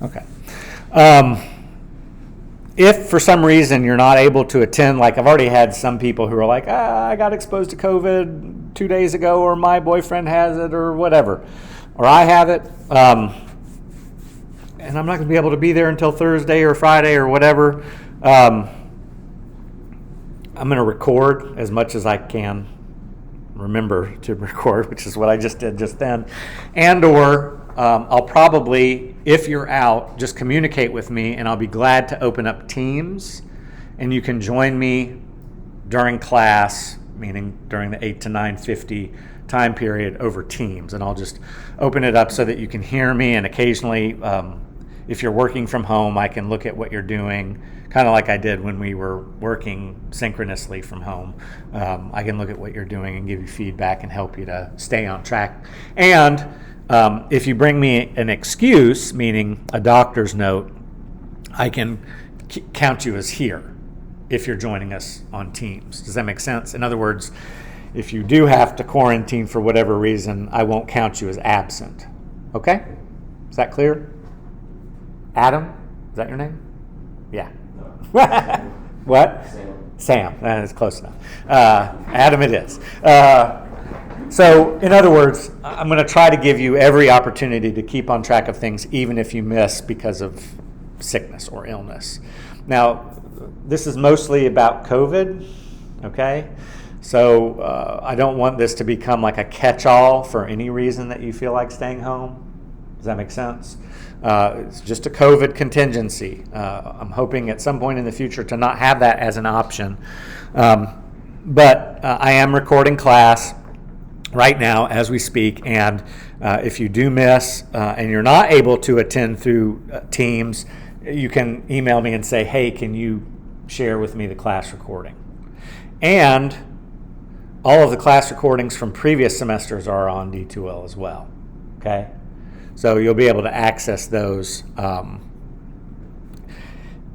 Okay. If for some reason you're not able to attend, like I've already had some people who are like, I got exposed to COVID 2 days ago, or my boyfriend has it, or whatever, or I have it, and I'm not going to be able to be there until Thursday or Friday or whatever, I'm going to record as much as I can remember to record, which is what I just did just then, and or I'll probably, if you're out, just communicate with me, and I'll be glad to open up Teams, and you can join me during class, meaning during the 8 to 9:50 time period over Teams, and I'll just open it up so that you can hear me, and occasionally, if you're working from home, I can look at what you're doing, kind of like I did when we were working synchronously from home. I can look at what you're doing and give you feedback and help you to stay on track. And if you bring me an excuse, meaning a doctor's note, I can count you as here if you're joining us on Teams. Does that make sense? In other words, if you do have to quarantine for whatever reason, I won't count you as absent. Okay? Is that clear? Adam? Is that your name? Yeah. What? Sam. That's close enough. Adam it is. So, in other words, I'm going to try to give you every opportunity to keep on track of things, even if you miss because of sickness or illness. Now, this is mostly about COVID, okay? So, I don't want this to become like a catch-all for any reason that you feel like staying home. Does that make sense? It's just a COVID contingency. I'm hoping at some point in the future to not have that as an option. But I am recording class right now as we speak, and if you do miss and you're not able to attend through Teams, you can email me and say, hey, can you share with me the class recording? And all of the class recordings from previous semesters are on D2L as well, okay? So you'll be able to access those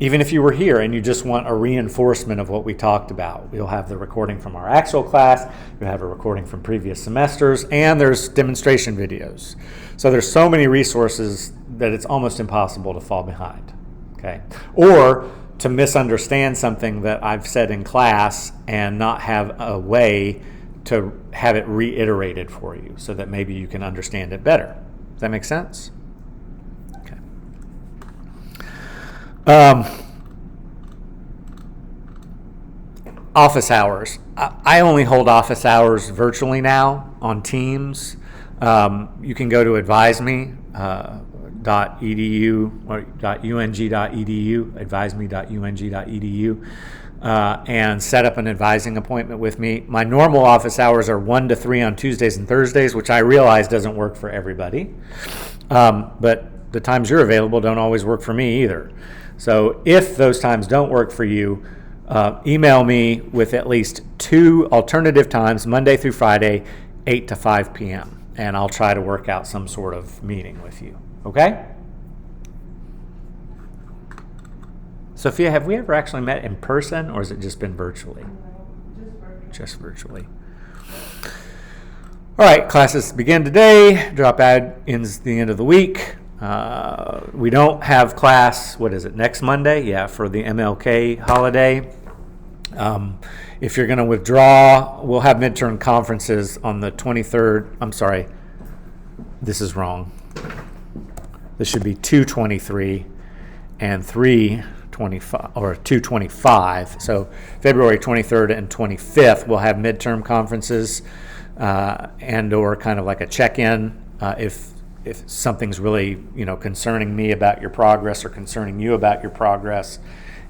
even if you were here and you just want a reinforcement of what we talked about. You'll have the recording from our actual class, you'll have a recording from previous semesters, and there's demonstration videos. So there's so many resources that it's almost impossible to fall behind, okay? Or to misunderstand something that I've said in class and not have a way to have it reiterated for you so that maybe you can understand it better. Does that make sense? Office hours. I only hold office hours virtually now on Teams. You can go to adviseme.edu or .ung.edu, adviseme.ung.edu, and set up an advising appointment with me. My normal office hours are 1 to 3 on Tuesdays and Thursdays, which I realize doesn't work for everybody. But the times you're available don't always work for me either. So if those times don't work for you, email me with at least 2 alternative times, Monday through Friday, 8 to 5 p.m., and I'll try to work out some sort of meeting with you. Okay? Sophia, have we ever actually met in person, or has it just been virtually? Just virtually. All right, classes begin today. Drop ad ends the end of the week. We don't have class, what is it, next Monday? Yeah, for the MLK holiday. If you're going to withdraw, we'll have midterm conferences on the 23rd. I'm sorry, this is wrong. This should be 2/23 and 3/25, or 2/25. So February 23rd and 25th, we'll have midterm conferences and or kind of like a check-in if something's really, concerning me about your progress or concerning you about your progress,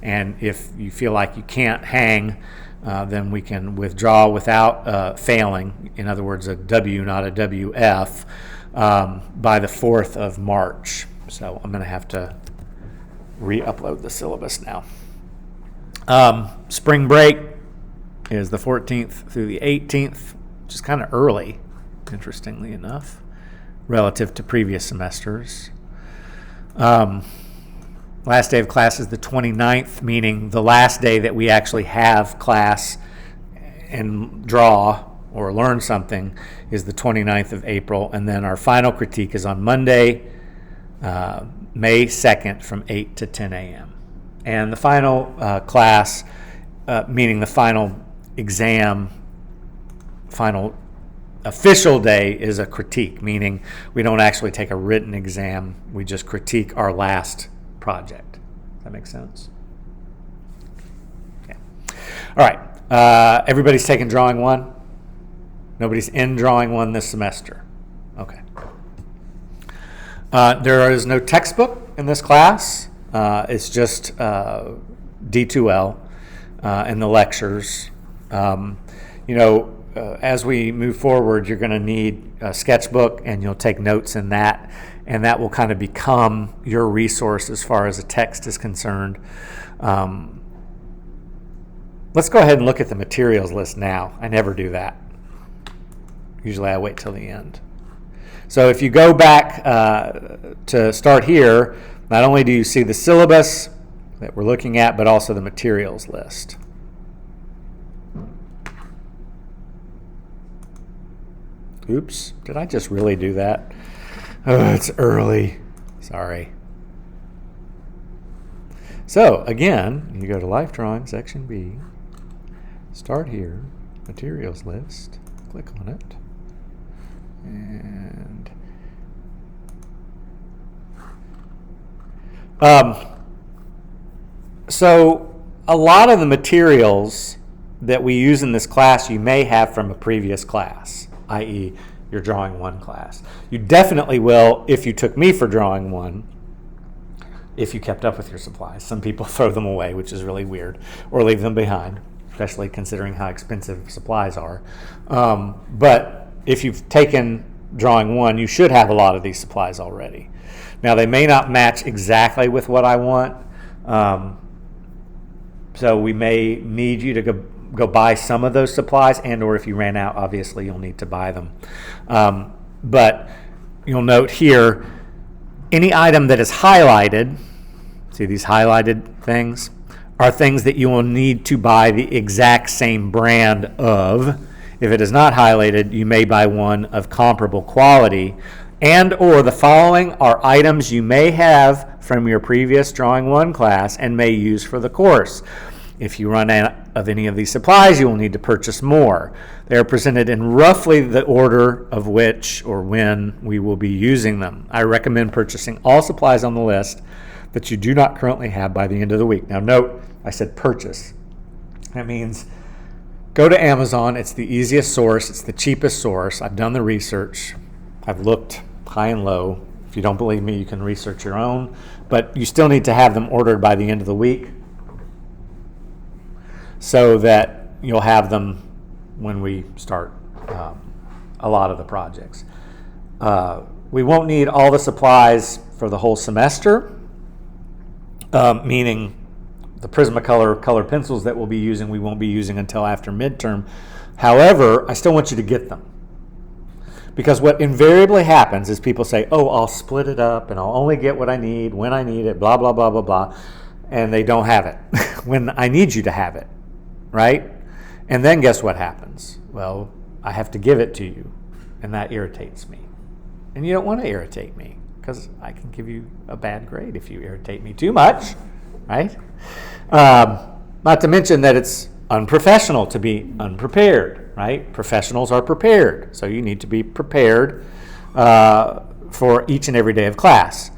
and if you feel like you can't hang, then we can withdraw without failing. In other words, a W, not a WF, by the 4th of March. So I'm going to have to re-upload the syllabus now. Spring break is the 14th through the 18th, which is kind of early, interestingly enough, relative to previous semesters. Last day of class is the 29th, meaning the last day that we actually have class and draw or learn something is the 29th of April. And then our final critique is on Monday, May 2nd from 8 to 10 a.m. And the final class, meaning the final exam, final official day, is a critique, meaning we don't actually take a written exam. We just critique our last project. Does that make sense? Okay. All right. Everybody's taking drawing 1? Nobody's in drawing 1 this semester? Okay. There is no textbook in this class. It's just D2L and the lectures. As we move forward, you're going to need a sketchbook, and you'll take notes in that, and that will kind of become your resource as far as the text is concerned. Let's go ahead and look at the materials list now. I never do that. Usually I wait till the end. So if you go back to start here, not only do you see the syllabus that we're looking at, but also the materials list. Oops, did I just really do that? Oh, it's early. Sorry. So again, you go to Life Drawing, Section B, start here, materials list, click on it, and so a lot of the materials that we use in this class you may have from a previous class, i.e. your Drawing 1 class. You definitely will if you took me for Drawing 1, if you kept up with your supplies. Some people throw them away, which is really weird, or leave them behind, especially considering how expensive supplies are. But if you've taken Drawing 1, you should have a lot of these supplies already. Now, they may not match exactly with what I want, so we may need you to go buy some of those supplies, and or if you ran out, obviously you'll need to buy them. But you'll note here, any item that is highlighted, see these highlighted things, are things that you will need to buy the exact same brand of. If it is not highlighted, you may buy one of comparable quality, and or the following are items you may have from your previous Drawing 1 class and may use for the course. If you run out of any of these supplies, you will need to purchase more. They are presented in roughly the order of which or when we will be using them. I recommend purchasing all supplies on the list that you do not currently have by the end of the week. Now note, I said purchase. That means go to Amazon. It's the easiest source. It's the cheapest source. I've done the research. I've looked high and low. If you don't believe me, you can research your own. But you still need to have them ordered by the end of the week, so that you'll have them when we start a lot of the projects. We won't need all the supplies for the whole semester, meaning the Prismacolor color pencils that we'll be using, we won't be using until after midterm. However, I still want you to get them. Because what invariably happens is people say, oh, I'll split it up and I'll only get what I need when I need it, blah, blah, blah, blah, blah, and they don't have it when I need you to have it. Right? And then guess what happens? Well, I have to give it to you, and that irritates me. And you don't want to irritate me, because I can give you a bad grade if you irritate me too much, right? Not to mention that it's unprofessional to be unprepared, right? Professionals are prepared, so you need to be prepared for each and every day of class.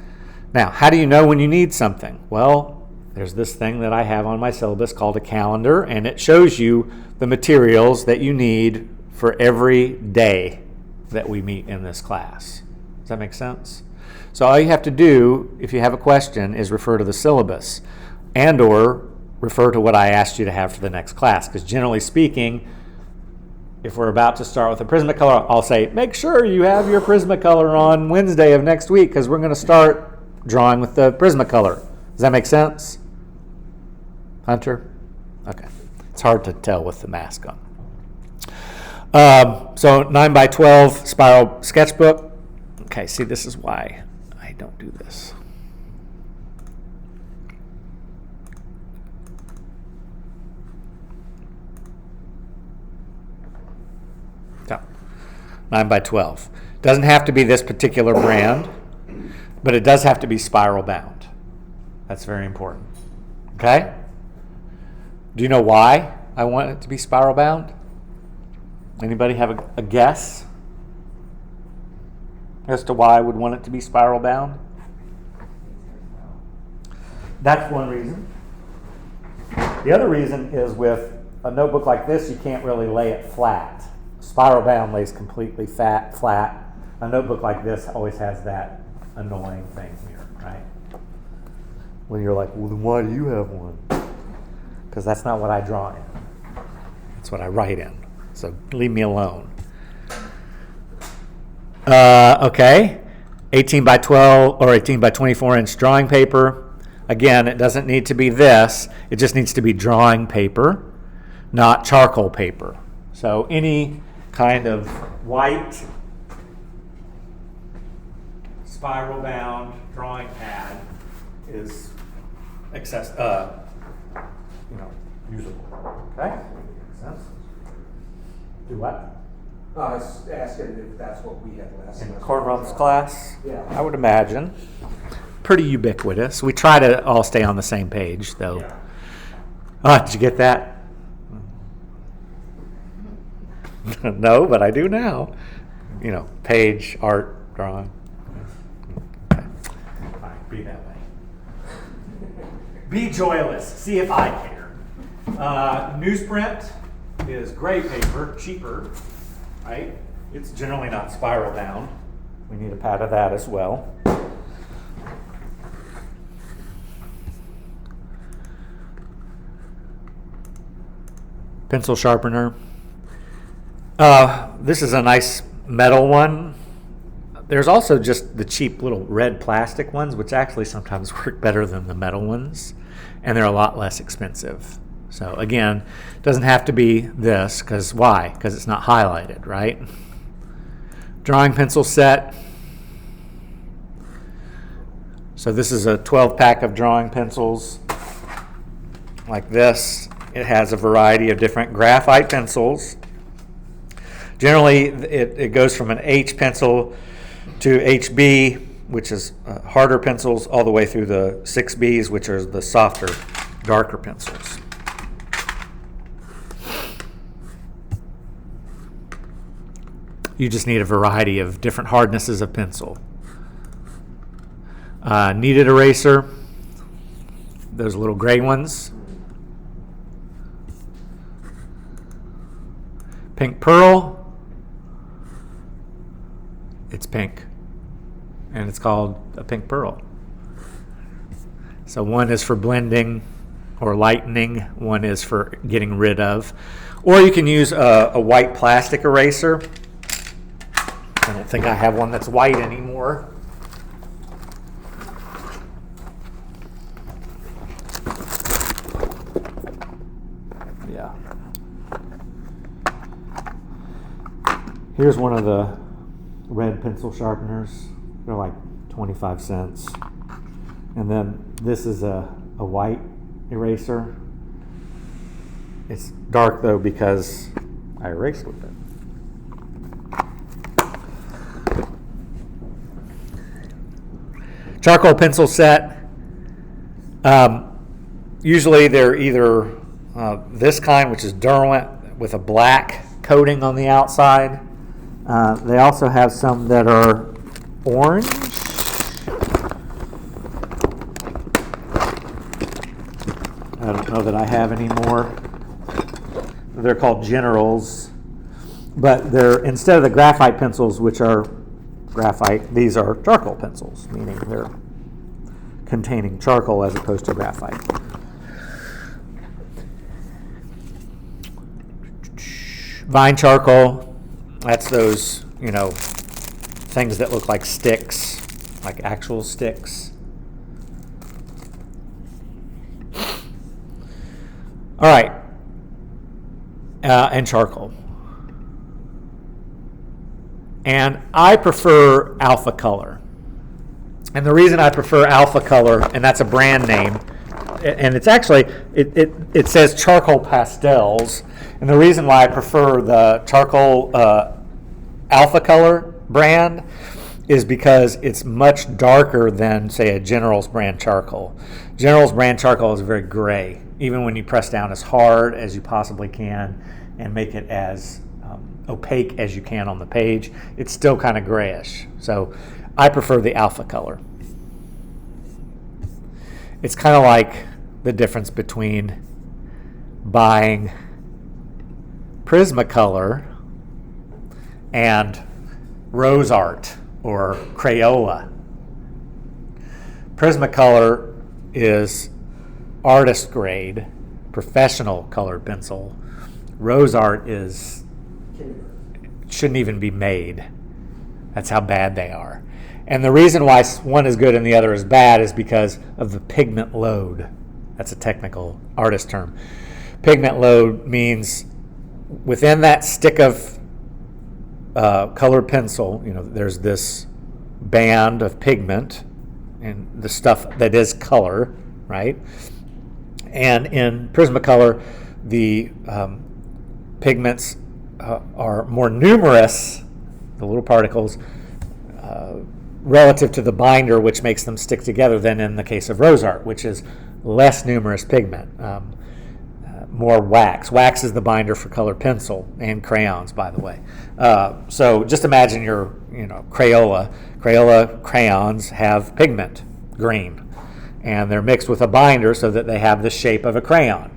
Now, how do you know when you need something? Well, there's this thing that I have on my syllabus called a calendar, and it shows you the materials that you need for every day that we meet in this class. Does that make sense? So all you have to do, if you have a question, is refer to the syllabus and or refer to what I asked you to have for the next class. Because generally speaking, if we're about to start with a Prismacolor, I'll say, make sure you have your Prismacolor on Wednesday of next week, because we're going to start drawing with the Prismacolor. Does that make sense? Hunter? Okay. It's hard to tell with the mask on. So 9x12 spiral sketchbook. Okay, see, this is why I don't do this. So 9x12. Doesn't have to be this particular brand. But it does have to be spiral bound. That's very important. Okay? Do you know why I want it to be spiral bound? Anybody have a guess as to why I would want it to be spiral bound? That's one reason. The other reason is with a notebook like this, you can't really lay it flat. Spiral bound lays completely flat. A notebook like this always has that annoying thing here, right? When you're like, well, then why do you have one? Because that's not what I draw in. That's what I write in. So leave me alone. Okay. 18 by 12 or 18 by 24 inch drawing paper. Again, it doesn't need to be this. It just needs to be drawing paper, not charcoal paper. So any kind of white spiral bound drawing pad is usable. Okay? Makes sense. Do what? I was asking if that's what we had last In semester. Cornrum's class? Yeah. I would imagine. Pretty ubiquitous. We try to all stay on the same page, though. Yeah. Did you get that? No, but I do now. Page, art, drawing. Okay. All right, be that way. Be joyless. See if I care. Newsprint is gray paper, cheaper, right? It's generally not spiral bound. We need a pad of that as well. Pencil sharpener. This is a nice metal one. There's also just the cheap little red plastic ones, which actually sometimes work better than the metal ones, and they're a lot less expensive. So again, it doesn't have to be this, because why? Because it's not highlighted, right? Drawing pencil set. So this is a 12-pack of drawing pencils like this. It has a variety of different graphite pencils. Generally, it goes from an H pencil to HB, which is harder pencils, all the way through the 6Bs, which are the softer, darker pencils. You just need a variety of different hardnesses of pencil. Kneaded eraser, those little gray ones. Pink pearl, it's pink, and it's called a pink pearl. So one is for blending or lightening, one is for getting rid of. Or you can use a white plastic eraser. I don't think I have one that's white anymore. Yeah. Here's one of the red pencil sharpeners. They're like 25 cents. And then this is a white eraser. It's dark though because I erased with it. Charcoal pencil set. Usually they're either this kind, which is Derwent with a black coating on the outside. They also have some that are orange. I don't know that I have any more. They're called Generals, but they're, instead of the graphite pencils, which are graphite, these are charcoal pencils, meaning they're containing charcoal as opposed to graphite. Vine charcoal, that's those, things that look like sticks, like actual sticks. All right, and charcoal. And I prefer Alpha Color. And the reason I prefer Alpha Color, and that's a brand name, and it's actually, it says charcoal pastels, and the reason why I prefer the charcoal Alpha Color brand is because it's much darker than, say, a General's brand charcoal. General's brand charcoal is very gray, even when you press down as hard as you possibly can and make it as opaque as you can on the page. It's still kind of grayish. So I prefer the alpha color. It's kind of like the difference between buying Prismacolor and Rose Art or Crayola. Prismacolor is artist grade, professional colored pencil. Rose Art shouldn't even be made. That's how bad they are. And the reason why one is good and the other is bad is because of the pigment load. That's a technical artist term. Pigment load means within that stick of colored pencil, there's this band of pigment and the stuff that is color, right? And in Prismacolor, the pigments are more numerous, the little particles, relative to the binder, which makes them stick together, than in the case of Rose Art, which is less numerous pigment, more wax. Wax is the binder for colored pencil and crayons, by the way. So just imagine your, Crayola. Crayola crayons have pigment, green, and they're mixed with a binder so that they have the shape of a crayon.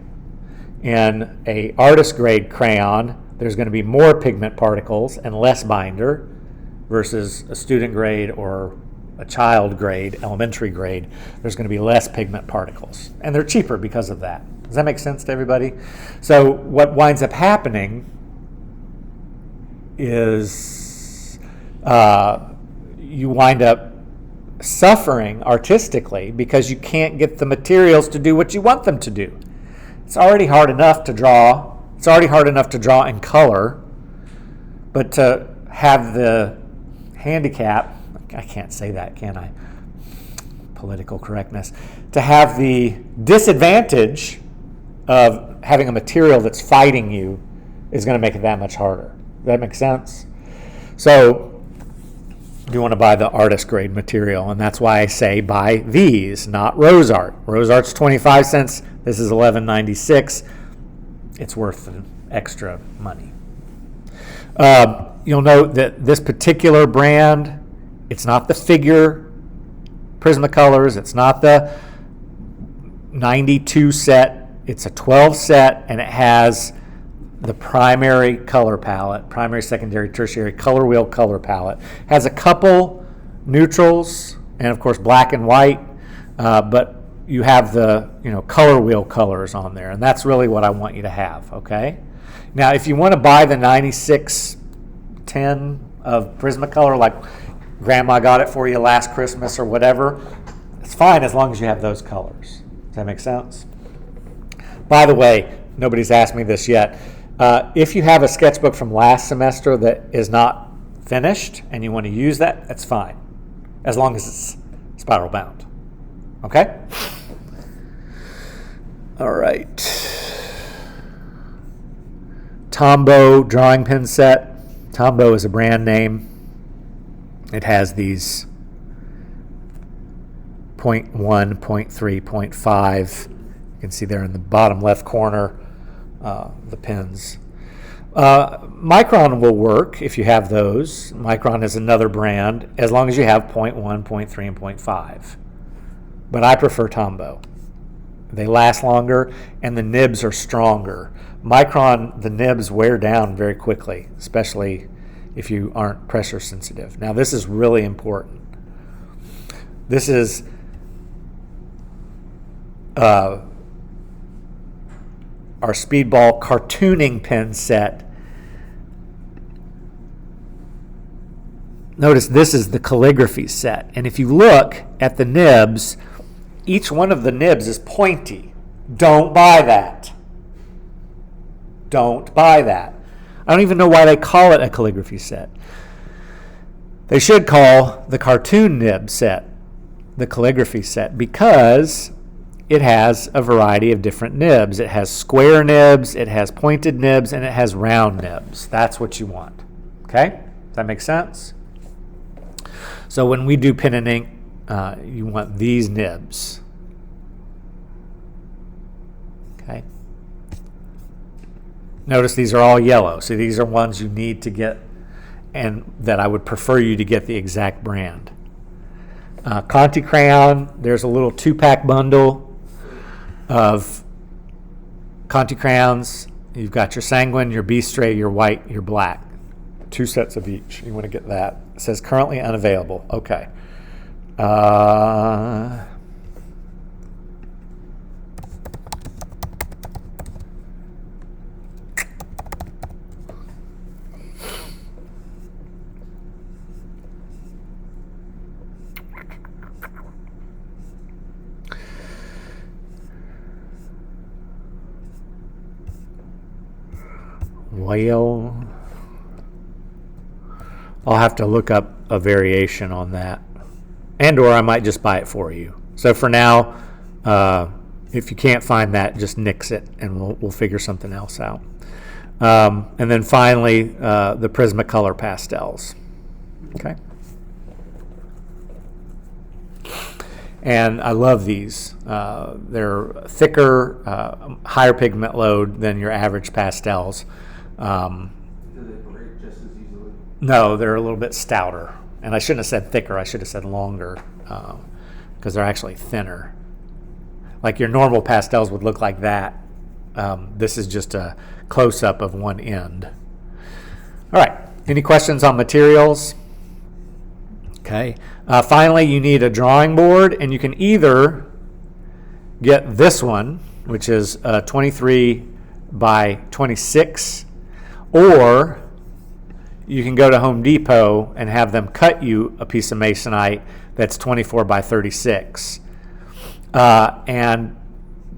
In a artist grade crayon, there's going to be more pigment particles and less binder, versus a student grade or a child grade, elementary grade, there's going to be less pigment particles. And they're cheaper because of that. Does that make sense to everybody? So what winds up happening is you wind up suffering artistically because you can't get the materials to do what you want them to do. It's already hard enough to draw. It's already hard enough to draw in color, but to have the handicap, I can't say that, can I? Political correctness. To have the disadvantage of having a material that's fighting you is going to make it that much harder. Does that make sense? So you want to buy the artist grade material, and that's why I say buy these, not Rose Art. Rose Art's 25 cents. This is $11.96. It's worth the extra money. You'll note that this particular brand, it's not the figure Prismacolors, it's not the 92 set, it's a 12 set, and it has the primary color palette, primary, secondary, tertiary color wheel color palette. Has a couple neutrals and of course black and white, but you have the color wheel colors on there, and that's really what I want you to have. Okay. Now, if you want to buy the 9610 of Prismacolor, like Grandma got it for you last Christmas or whatever, it's fine as long as you have those colors. Does that make sense? By the way, nobody's asked me this yet. If you have a sketchbook from last semester that is not finished and you want to use that, that's fine, as long as it's spiral bound. Okay? All right. Tombow drawing pen set. Tombow is a brand name. It has these 0.1, 0.3, 0.5. You can see there in the bottom left corner the pens. Micron will work if you have those. Micron is another brand, as long as you have 0.1, 0.3, and 0.5. But I prefer Tombow. They last longer, and the nibs are stronger. Micron, the nibs wear down very quickly, especially if you aren't pressure sensitive. Now, this is really important. This is our Speedball cartooning pen set. Notice this is the calligraphy set. And if you look at the nibs, each one of the nibs is pointy. Don't buy that. Don't buy that. I don't even know why they call it a calligraphy set. They should call the cartoon nib set the calligraphy set, because it has a variety of different nibs. It has square nibs, it has pointed nibs, and it has round nibs. That's what you want. Okay? Does that make sense? So when we do pen and ink, you want these nibs. Okay. Notice these are all yellow. So these are ones you need to get, and that I would prefer you to get the exact brand. Conti crayon, there's a little 2-pack bundle of Conti crayons. You've got your Sanguine, your Bistre, your white, your black. 2 sets of each. You want to get that. It says currently unavailable. Okay. Well, I'll have to look up a variation on that, and or I might just buy it for you. So for now, if you can't find that, just nix it, and we'll figure something else out. And then finally, the Prismacolor pastels. Okay. And I love these. They're thicker, higher pigment load than your average pastels. Do they break just as easily? No, they're a little bit stouter. And I shouldn't have said thicker, I should have said longer, because they're actually thinner. Like your normal pastels would look like that. This is just a close-up of one end. All right, any questions on materials? Okay. Finally, you need a drawing board, and you can either get this one, which is 23 by 26, or you can go to Home Depot and have them cut you a piece of masonite that's 24 by 36. And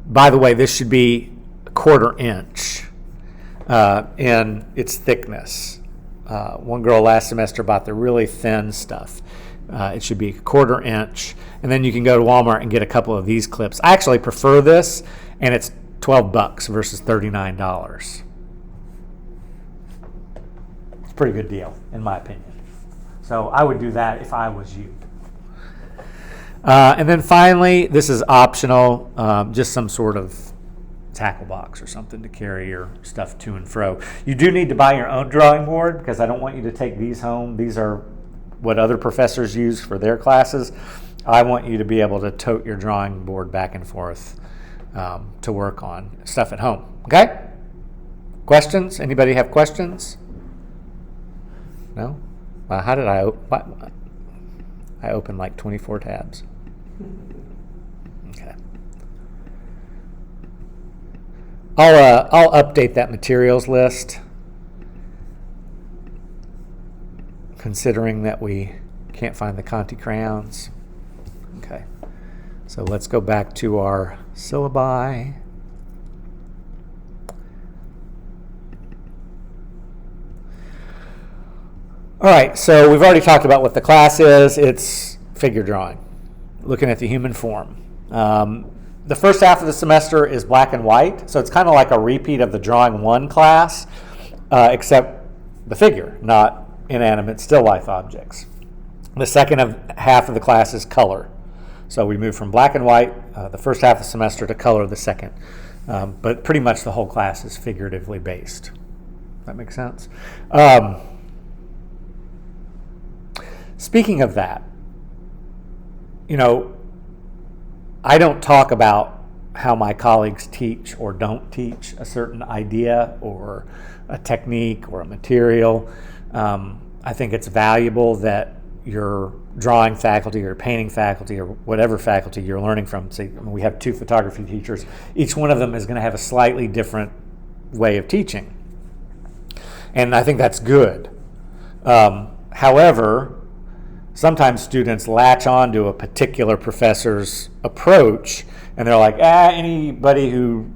by the way, this should be a 1/4 inch in its thickness. One girl last semester bought the really thin stuff. It should be a 1/4 inch. And then you can go to Walmart and get a couple of these clips. I actually prefer this, and it's $12 versus $39. It's a pretty good deal, in my opinion. So I would do that if I was you. And then finally, this is optional, just some sort of tackle box or something to carry your stuff to and fro. You do need to buy your own drawing board, because I don't want you to take these home. These are what other professors use for their classes. I want you to be able to tote your drawing board back and forth to work on stuff at home. Okay? Questions? Anybody have questions? No? How did I opened like 24 tabs. Okay. I'll update that materials list, considering that we can't find the Conti crayons. Okay, so let's go back to our syllabi. All right, so we've already talked about what the class is. It's figure drawing, looking at the human form. The first half of the semester is black and white, so it's kind of like a repeat of the Drawing 1 class, except the figure, not inanimate still life objects. The second half of the class is color. So we move from black and white the first half of the semester to color the second. But pretty much the whole class is figuratively based. That makes sense? Speaking of that, I don't talk about how my colleagues teach or don't teach a certain idea or a technique or a material. I think it's valuable that your drawing faculty or painting faculty or whatever faculty you're learning from, say we have 2 photography teachers, each one of them is going to have a slightly different way of teaching. And I think that's good. However, sometimes students latch on to a particular professor's approach, and they're like, anybody who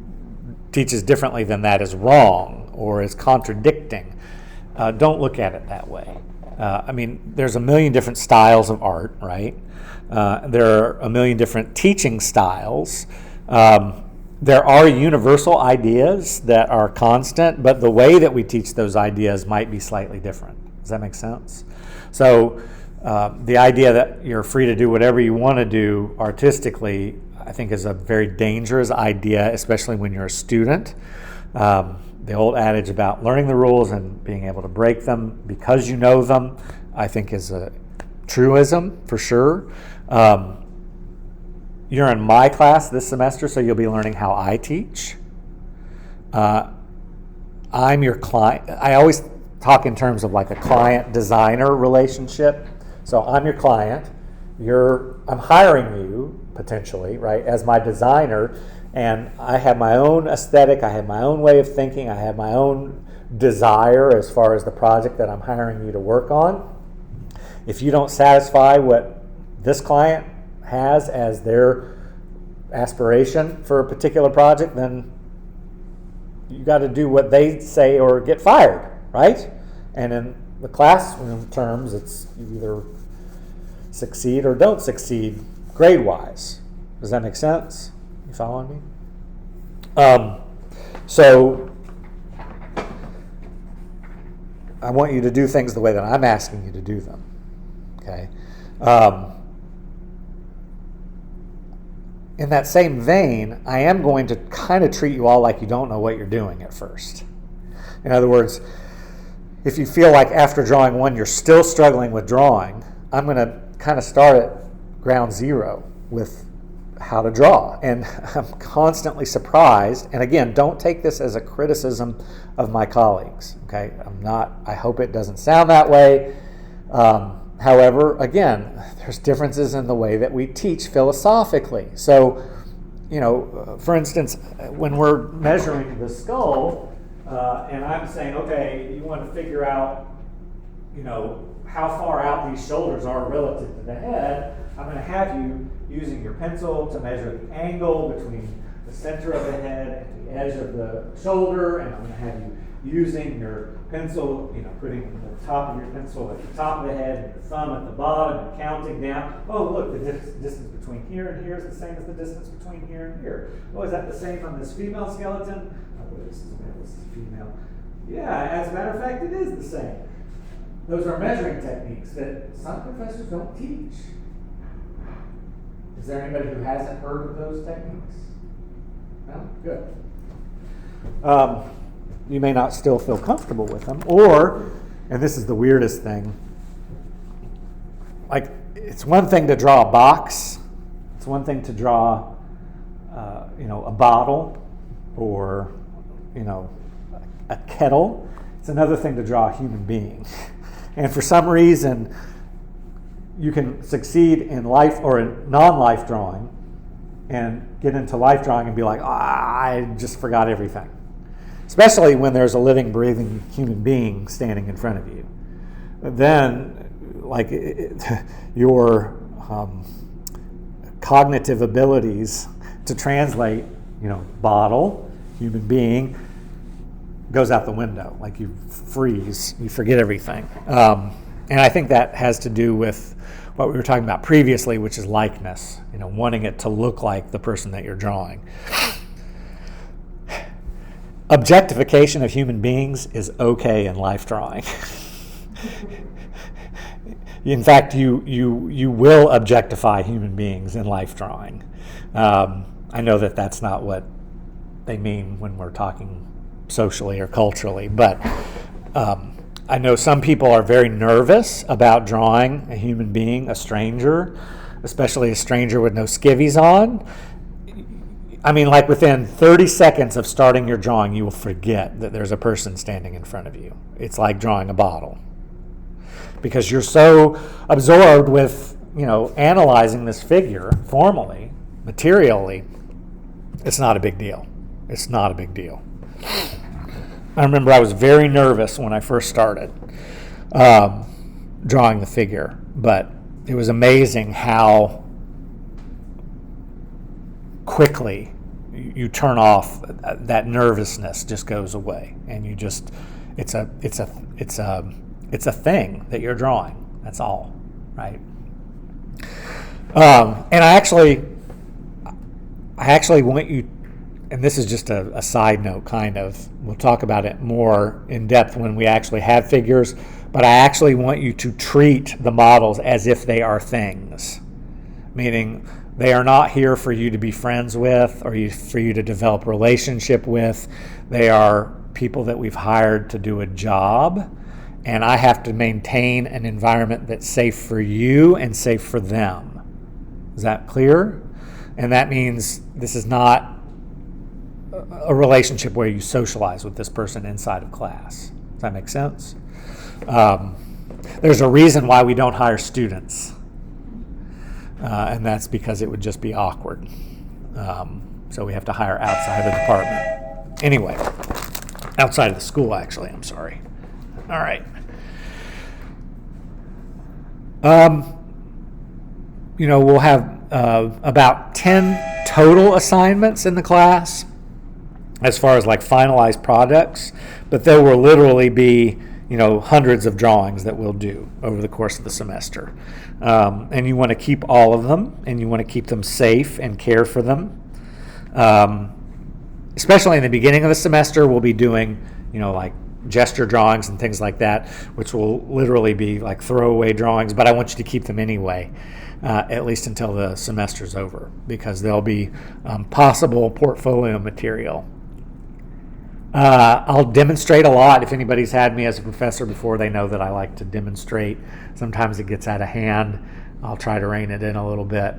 teaches differently than that is wrong or is contradicting. Don't look at it that way. There's a million different styles of art, right? There are a million different teaching styles. There are universal ideas that are constant, but the way that we teach those ideas might be slightly different. Does that make sense? So the idea that you're free to do whatever you want to do artistically, I think, is a very dangerous idea, especially when you're a student. The old adage about learning the rules and being able to break them because you know them, I think, is a truism for sure. You're in my class this semester, so you'll be learning how I teach. I'm your client. I always talk in terms of like a client-designer relationship. So I'm your client. I'm hiring you potentially, right, as my designer, and I have my own aesthetic. I have my own way of thinking. I have my own desire as far as the project that I'm hiring you to work on. If you don't satisfy what this client has as their aspiration for a particular project, then you got to do what they say or get fired, right? And in the classroom terms, it's you either succeed or don't succeed grade-wise. Does that make sense? You following me? So I want you to do things the way that I'm asking you to do them. Okay. In that same vein, I am going to kind of treat you all like you don't know what you're doing at first. In other words, if you feel like after drawing one you're still struggling with drawing, I'm going to kind of start at ground zero with how to draw. And I'm constantly surprised, and again, don't take this as a criticism of my colleagues, okay? I hope it doesn't sound that way. However, again, there's differences in the way that we teach philosophically. So, for instance, when we're measuring the skull, and I'm saying, okay, you want to figure out, how far out these shoulders are relative to the head, I'm going to have you using your pencil to measure the angle between the center of the head and the edge of the shoulder, and I'm going to have you using your pencil, putting the top of your pencil at the top of the head and your thumb at the bottom and counting down. Oh, look, the distance between here and here is the same as the distance between here and here. Oh, is that the same on this female skeleton? Oh, this is male, this is female. Yeah, as a matter of fact, it is the same. Those are measuring techniques that some professors don't teach. Is there anybody who hasn't heard of those techniques? No? Good. You may not still feel comfortable with them, or, and this is the weirdest thing, like, it's one thing to draw a box, it's one thing to draw, a bottle, or, a kettle. It's another thing to draw a human being. And for some reason, you can succeed in life or in non-life drawing and get into life drawing and be like, I just forgot everything. Especially when there's a living, breathing human being standing in front of you. Then, your cognitive abilities to translate, bottle, human being, goes out the window. Like, you freeze, you forget everything. And I think that has to do with what we were talking about previously, which is likeness, wanting it to look like the person that you're drawing. Objectification of human beings is okay in life drawing. In fact, you will objectify human beings in life drawing. I know that that's not what they mean when we're talking socially or culturally, but I know some people are very nervous about drawing a human being, a stranger, especially a stranger with no skivvies on. I mean, like within 30 seconds of starting your drawing, you will forget that there's a person standing in front of you. It's like drawing a bottle. Because you're so absorbed with, analyzing this figure formally, materially, it's not a big deal. It's not a big deal. I remember I was very nervous when I first started drawing the figure, but it was amazing how quickly you turn off. That nervousness just goes away, and you just it's a thing that you're drawing. That's all, right? And I actually want you, and this is just a side note, kind of. We'll talk about it more in depth when we actually have figures. but I actually want you to treat the models as if they are things, meaning they are not here for you to be friends with or for you to develop relationship with. They are people that we've hired to do a job, and I have to maintain an environment that's safe for you and safe for them. Is that clear? And that means this is not a relationship where you socialize with this person inside of class. Does that make sense? There's a reason why we don't hire students, and that's because it would just be awkward. So we have to hire outside the department. Anyway, outside of the school, actually, I'm sorry. All right. We'll have about 10 total assignments in the class as far as like finalized projects, but there will literally be hundreds of drawings that we'll do over the course of the semester. And you want to keep all of them, and you want to keep them safe and care for them. Especially in the beginning of the semester, we'll be doing, like gesture drawings and things like that, which will literally be like throwaway drawings, but I want you to keep them anyway, at least until the semester's over, because they'll be possible portfolio material. I'll demonstrate a lot. If anybody's had me as a professor before, they know that I like to demonstrate. Sometimes it gets out of hand. I'll try to rein it in a little bit,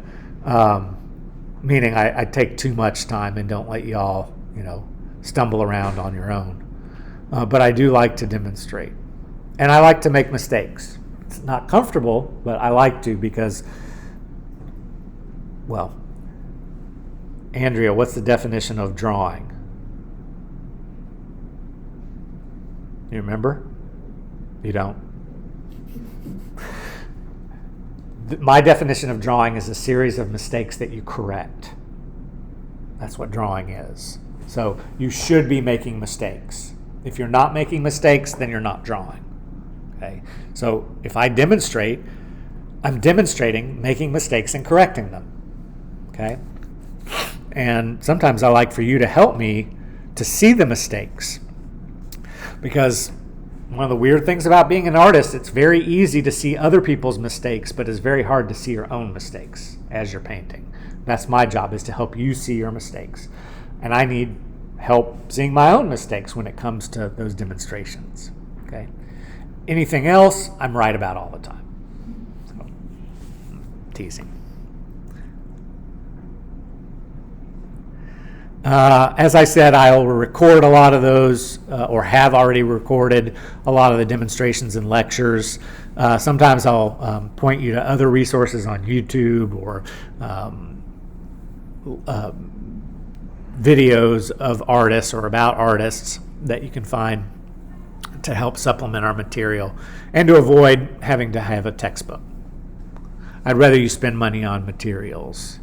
meaning I take too much time and don't let y'all, stumble around on your own. But I do like to demonstrate. And I like to make mistakes. It's not comfortable, but I like to because, well, Andrea, what's the definition of drawing? You remember? You don't? My definition of drawing is a series of mistakes that you correct. That's what drawing is. So you should be making mistakes. If you're not making mistakes, then you're not drawing. Okay? So if I demonstrate, I'm demonstrating making mistakes and correcting them. Okay? And sometimes I like for you to help me to see the mistakes. Because one of the weird things about being an artist, it's very easy to see other people's mistakes, but it's very hard to see your own mistakes as you're painting. That's my job, is to help you see your mistakes. And I need help seeing my own mistakes when it comes to those demonstrations. Okay? Anything else, I'm right about all the time. So, teasing. As I said, I will record a lot of those, or have already recorded a lot of the demonstrations and lectures. Sometimes I'll point you to other resources on YouTube or videos of artists or about artists that you can find to help supplement our material and to avoid having to have a textbook. I'd rather you spend money on materials.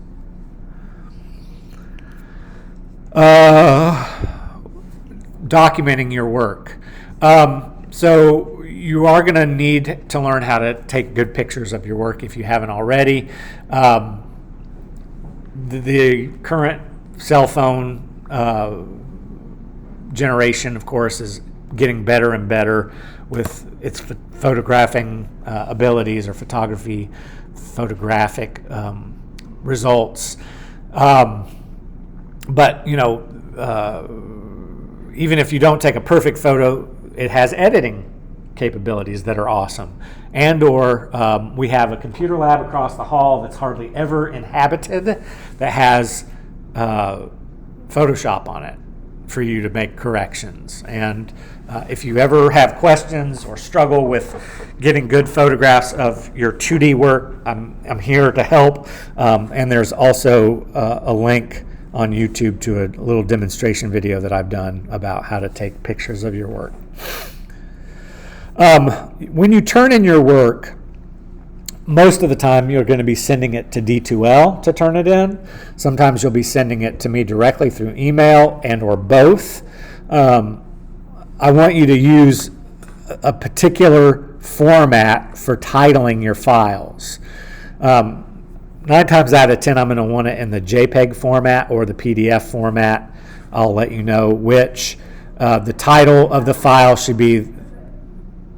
Documenting your work. So you are going to need to learn how to take good pictures of your work if you haven't already. The current cell phone generation, of course, is getting better and better with its photographing abilities or photographic results. But, even if you don't take a perfect photo, it has editing capabilities that are awesome. And or we have a computer lab across the hall that's hardly ever inhabited that has Photoshop on it for you to make corrections. And if you ever have questions or struggle with getting good photographs of your 2D work, I'm here to help. And there's also a link on YouTube to a little demonstration video that I've done about how to take pictures of your work. When you turn in your work, most of the time you're going to be sending it to D2L to turn it in. Sometimes you'll be sending it to me directly through email and or both. I want you to use a particular format for titling your files. 9 times out of 10, I'm going to want it in the JPEG format or the PDF format. I'll let you know which. The title of the file should be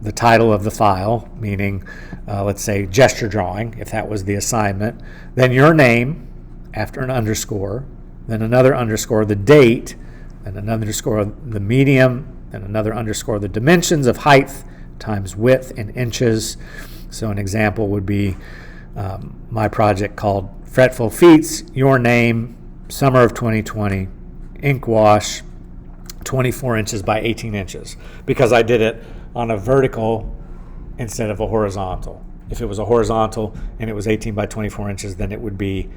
the title of the file, meaning, let's say, gesture drawing, if that was the assignment, then your name after an underscore, then another underscore, the date, then another underscore, the medium, then another underscore, the dimensions of height times width in inches. So an example would be my project called Fretful Feets, your name, summer of 2020, ink wash, 24 inches by 18 inches, because I did it on a vertical instead of a horizontal. If it was a horizontal and it was 18 by 24 inches, then it would be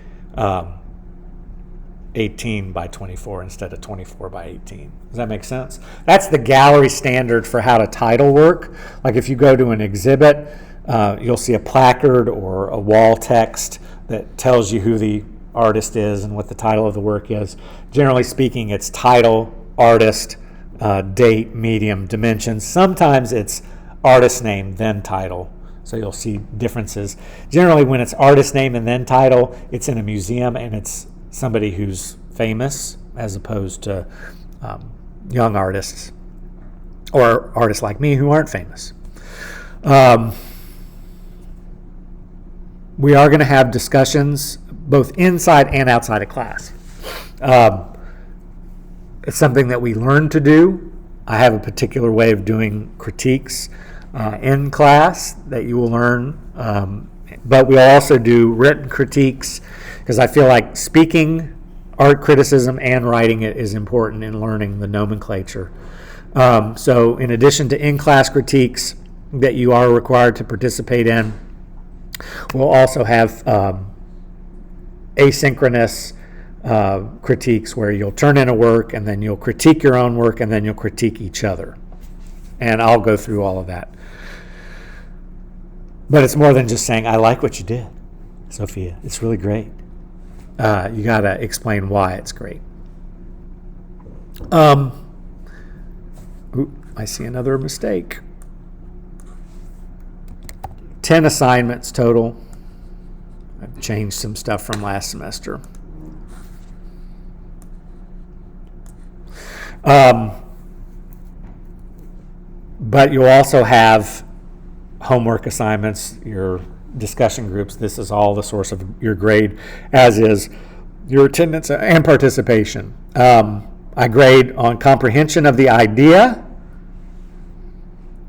18 by 24 instead of 24 by 18. Does that make sense? That's the gallery standard for how to title work. Like if you go to an exhibit, you'll see a placard or a wall text that tells you who the artist is and what the title of the work is. Generally speaking, it's title, artist, date, medium, dimensions. Sometimes it's artist name, then title. So you'll see differences. Generally, when it's artist name and then title, it's in a museum and it's somebody who's famous as opposed to young artists or artists like me who aren't famous. We are going to have discussions both inside and outside of class. It's something that we learn to do. I have a particular way of doing critiques in class that you will learn, but we'll also do written critiques because I feel like speaking art criticism and writing it is important in learning the nomenclature. So in addition to in-class critiques that you are required to participate in, we'll also have asynchronous critiques where you'll turn in a work and then you'll critique your own work and then you'll critique each other. And I'll go through all of that. But it's more than just saying, I like what you did, Sophia. It's really great. You got to explain why it's great. I see another mistake. 10 assignments total. I've changed some stuff from last semester. But you'll also have homework assignments, your discussion groups. This is all the source of your grade, as is your attendance and participation. I grade on comprehension of the idea,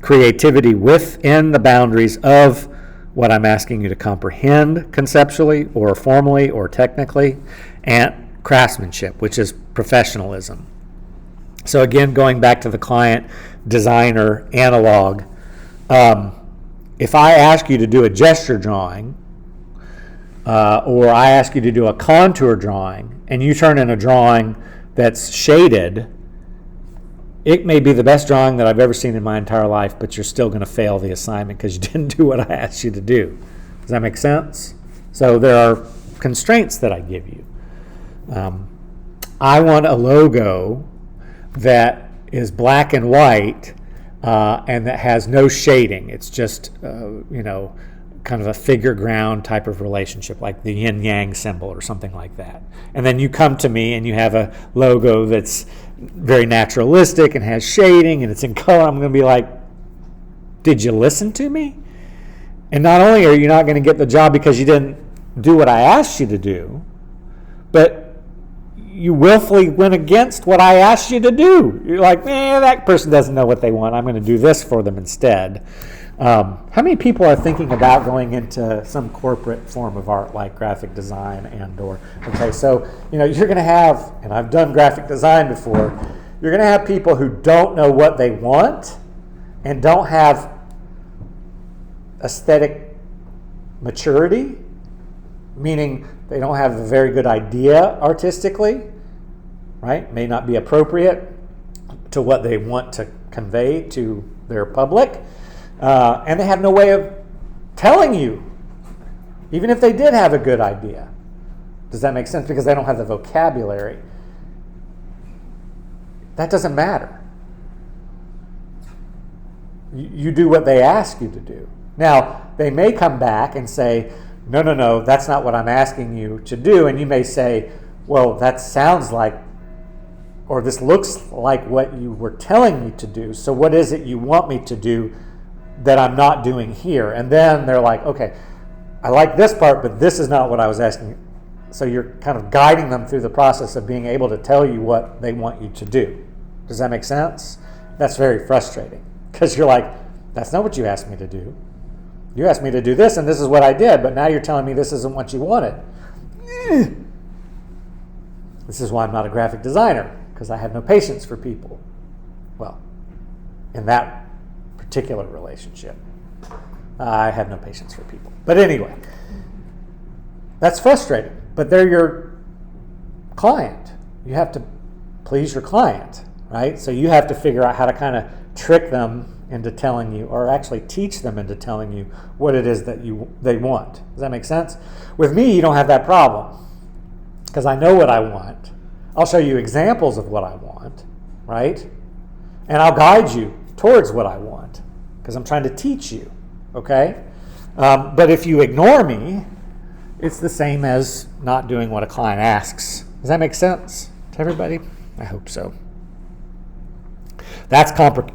creativity within the boundaries of what I'm asking you to comprehend conceptually or formally or technically, and craftsmanship, which is professionalism. So again, going back to the client designer analog, if I ask you to do a gesture drawing or I ask you to do a contour drawing and you turn in a drawing that's shaded, it may be the best drawing that I've ever seen in my entire life, but you're still going to fail the assignment because you didn't do what I asked you to do. Does that make sense? So there are constraints that I give you. I want a logo that is black and white and that has no shading. It's just, kind of a figure ground type of relationship, like the yin yang symbol or something like that. And then you come to me and you have a logo that's very naturalistic and has shading and it's in color. I'm going to be like, did you listen to me? And not only are you not going to get the job because you didn't do what I asked you to do, but you willfully went against what I asked you to do. You're like, that person doesn't know what they want. I'm going to do this for them instead. How many people are thinking about going into some corporate form of art like graphic design okay, so, you're going to have, and I've done graphic design before, you're going to have people who don't know what they want and don't have aesthetic maturity, meaning they don't have a very good idea artistically, right? May not be appropriate to what they want to convey to their public. And they have no way of telling you, even if they did have a good idea. Does that make sense? Because they don't have the vocabulary. That doesn't matter. You do what they ask you to do. Now, they may come back and say, no, that's not what I'm asking you to do. And you may say, well, that sounds like, or this looks like what you were telling me to do. So what is it you want me to do that I'm not doing here. And then they're like, okay, I like this part, but this is not what I was asking. So you're kind of guiding them through the process of being able to tell you what they want you to do. Does that make sense? That's very frustrating because you're like, that's not what you asked me to do. You asked me to do this and this is what I did, but now you're telling me this isn't what you wanted. This is why I'm not a graphic designer, because I have no patience for people. Well, in that particular relationship, I have no patience for people. But anyway, that's frustrating, but they're your client. You have to please your client, right? So you have to figure out how to kind of trick them into telling you, or actually teach them into telling you what it is that they want. Does that make sense? With me, you don't have that problem because I know what I want. I'll show you examples of what I want, right? And I'll guide you towards what I want because I'm trying to teach you, okay? But if you ignore me, it's the same as not doing what a client asks. Does that make sense to everybody? I hope so. That's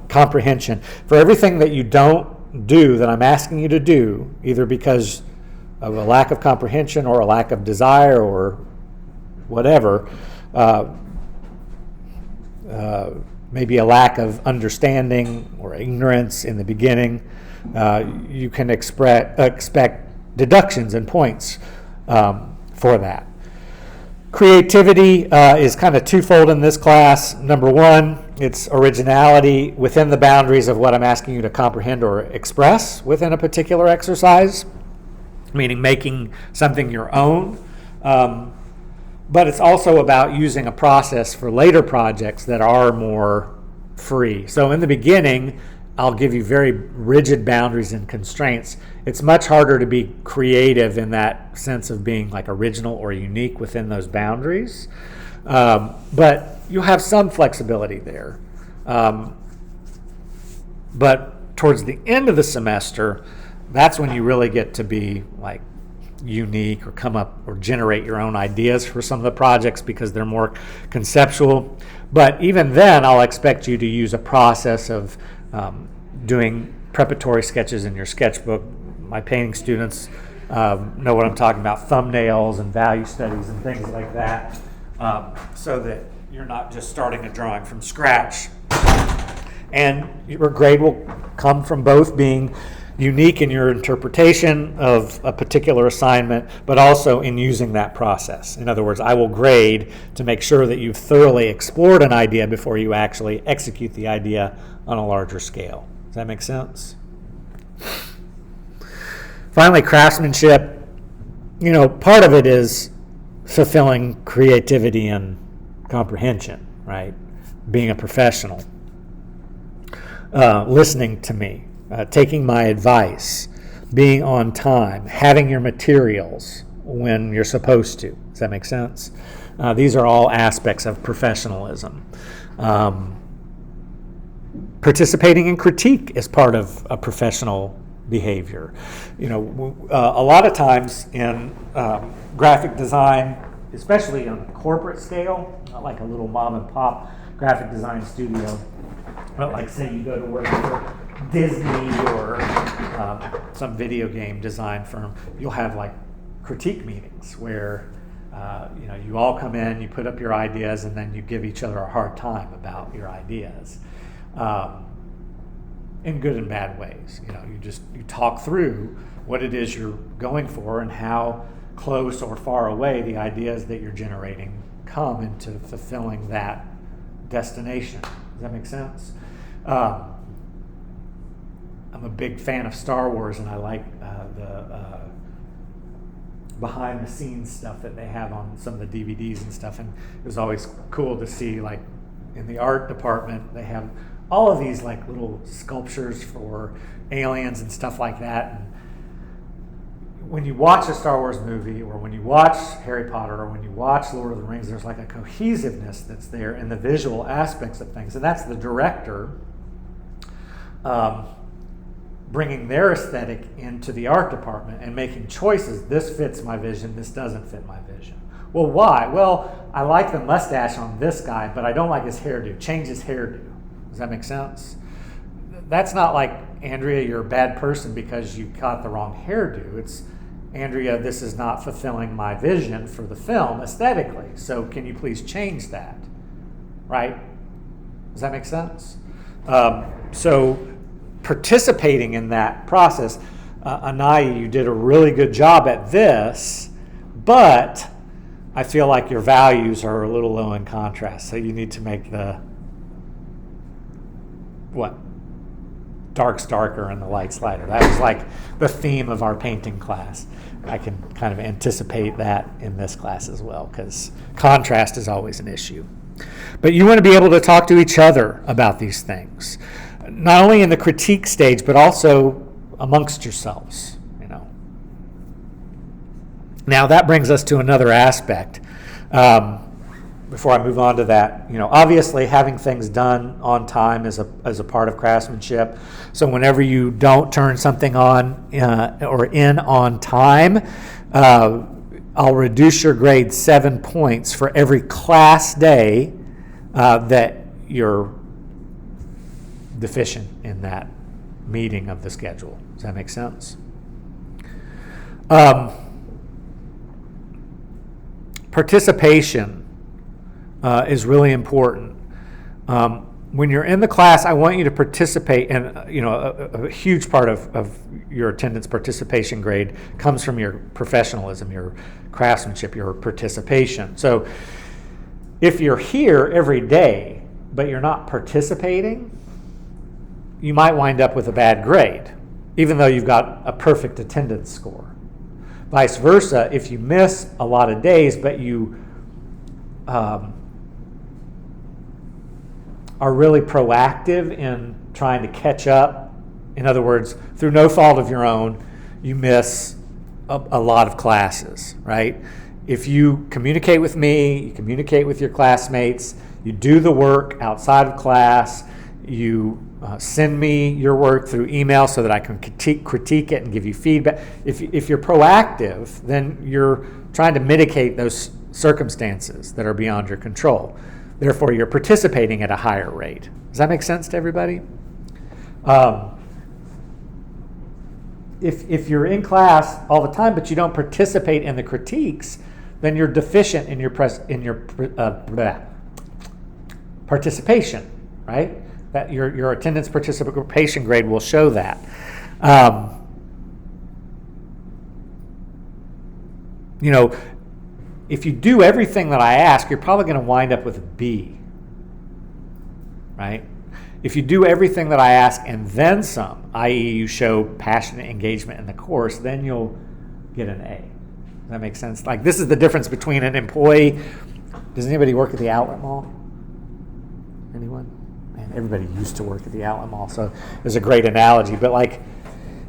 comprehension. For everything that you don't do that I'm asking you to do, either because of a lack of comprehension or a lack of desire or whatever, maybe a lack of understanding or ignorance in the beginning, you can expect deductions and points for that. Creativity is kind of twofold in this class. Number one, it's originality within the boundaries of what I'm asking you to comprehend or express within a particular exercise, meaning making something your own. But it's also about using a process for later projects that are more free. So in the beginning, I'll give you very rigid boundaries and constraints. It's much harder to be creative in that sense of being like original or unique within those boundaries. But you'll have some flexibility there. But towards the end of the semester, that's when you really get to be like unique or come up or generate your own ideas for some of the projects because they're more conceptual. But even then, I'll expect you to use a process of doing preparatory sketches in your sketchbook. My painting students know what I'm talking about, thumbnails and value studies and things like that, so that you're not just starting a drawing from scratch. And your grade will come from both being unique in your interpretation of a particular assignment, but also in using that process. In other words, I will grade to make sure that you've thoroughly explored an idea before you actually execute the idea on a larger scale. Does that make sense? Finally, craftsmanship. Part of it is fulfilling creativity and comprehension, right? Being a professional. Listening to me. Taking my advice, being on time, having your materials when you're supposed to. Does that make sense? These are all aspects of professionalism. Participating in critique is part of a professional behavior. A lot of times in graphic design, especially on a corporate scale, not like a little mom and pop graphic design studio, but like say you go to work for Disney or some video game design firm, you'll have like critique meetings where you all come in, you put up your ideas, and then you give each other a hard time about your ideas, in good and bad ways. You talk through what it is you're going for and how close or far away the ideas that you're generating come into fulfilling that destination. Does that make sense? I'm a big fan of Star Wars, and I like the behind-the-scenes stuff that they have on some of the DVDs and stuff. And it was always cool to see, like, in the art department, they have all of these, like, little sculptures for aliens and stuff like that. And when you watch a Star Wars movie, or when you watch Harry Potter, or when you watch Lord of the Rings, there's like a cohesiveness that's there in the visual aspects of things. And that's the director bringing their aesthetic into the art department and making choices. This fits my vision, this doesn't fit my vision. Well, why? Well, I like the mustache on this guy, but I don't like his hairdo. Change his hairdo. Does that make sense? that's not like, Andrea, you're a bad person because you got the wrong hairdo. It's, Andrea, this is not fulfilling my vision for the film aesthetically. So can you please change that? Right? Does that make sense? So participating in that process, Anaya, you did a really good job at this, but I feel like your values are a little low in contrast. So you need to make the, what? Darks darker and the lights lighter. That was like the theme of our painting class. I can kind of anticipate that in this class as well, because contrast is always an issue. But you want to be able to talk to each other about these things, not only in the critique stage, but also amongst yourselves. Now that brings us to another aspect. Before I move on to that, obviously having things done on time is a part of craftsmanship. So whenever you don't turn something on or in on time, I'll reduce your grade 7 points for every class day that you're deficient in that meeting of the schedule. Does that make sense? Participation is really important. When you're in the class, I want you to participate, and a huge part of your attendance participation grade comes from your professionalism, your craftsmanship, your participation. So if you're here every day, but you're not participating, you might wind up with a bad grade, even though you've got a perfect attendance score. Vice versa, if you miss a lot of days, but you are really proactive in trying to catch up, in other words, through no fault of your own, you miss a lot of classes, right? If you communicate with me, you communicate with your classmates, you do the work outside of class, you send me your work through email so that I can critique it and give you feedback. If you're proactive, then you're trying to mitigate those circumstances that are beyond your control. Therefore, you're participating at a higher rate. Does that make sense to everybody? If you're in class all the time, but you don't participate in the critiques, then you're deficient in your participation, right? That your attendance participation grade will show that. If you do everything that I ask, you're probably going to wind up with a B, right? If you do everything that I ask and then some, i.e. you show passionate engagement in the course, then you'll get an A. Does that make sense? Like, this is the difference between an employee. Does anybody work at the outlet mall? Anyone? Man, everybody used to work at the outlet mall, so there's a great analogy. But like,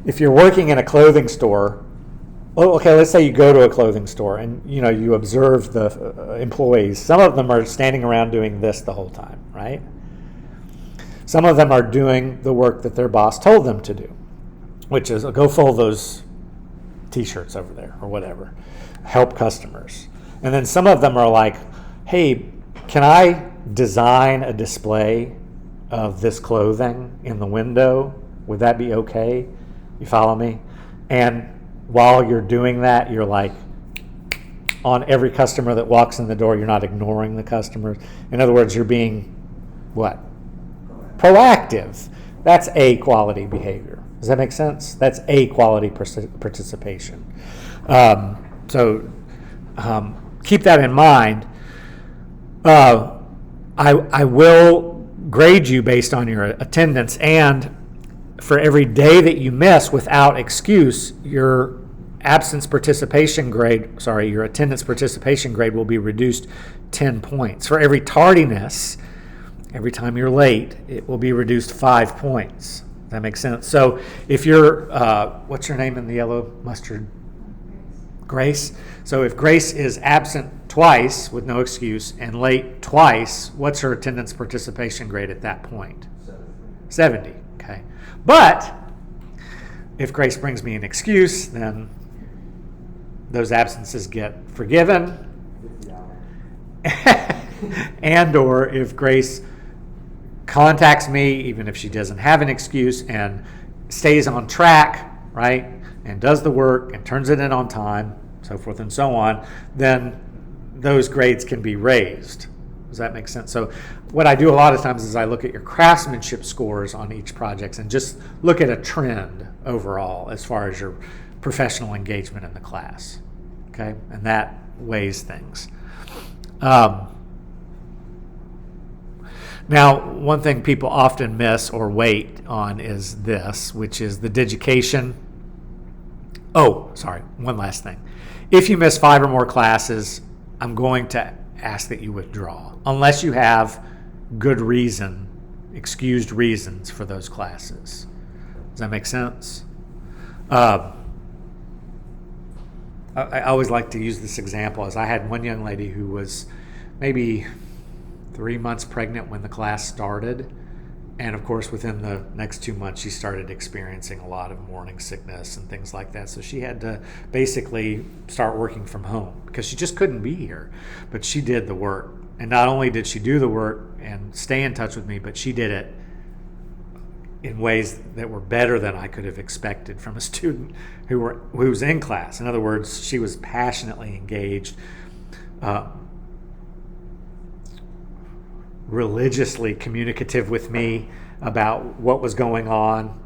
if you're working in a clothing store, okay, let's say you go to a clothing store and you observe the employees. Some of them are standing around doing this the whole time, right? Some of them are doing the work that their boss told them to do, which is go fold those t-shirts over there or whatever, help customers. And then some of them are like, hey, can I design a display of this clothing in the window? Would that be okay? You follow me? And while you're doing that, you're like, on every customer that walks in the door, you're not ignoring the customers. In other words, you're being what? Proactive. That's A quality behavior. Does that make sense? That's A quality participation. Keep that in mind. I will grade you based on your attendance, and for every day that you miss without excuse, your attendance participation grade will be reduced 10 points. For every tardiness, every time you're late, it will be reduced 5 points. Does that make sense? So if you're, what's your name in the yellow mustard? Grace. So if Grace is absent twice with no excuse and late twice, what's her attendance participation grade at that point? 70. Okay. But if Grace brings me an excuse, then those absences get forgiven. And or if Grace contacts me, even if she doesn't have an excuse, and stays on track, right, and does the work and turns it in on time, so forth and so on, then those grades can be raised. Does that make sense? So what I do a lot of times is I look at your craftsmanship scores on each project and just look at a trend overall as far as your professional engagement in the class. Okay, and that weighs things. Now, one thing people often miss or wait on is this, which is the digication. Oh, sorry, one last thing. If you miss 5 or more classes, I'm going to ask that you withdraw, unless you have good reason, excused reasons for those classes. Does that make sense? I always like to use this example, as I had one young lady who was maybe 3 months pregnant when the class started. And of course, within the next 2 months, she started experiencing a lot of morning sickness and things like that. So she had to basically start working from home because she just couldn't be here. But she did the work. And not only did she do the work and stay in touch with me, but she did it in ways that were better than I could have expected from a student who was in class. In other words, she was passionately engaged, religiously communicative with me about what was going on,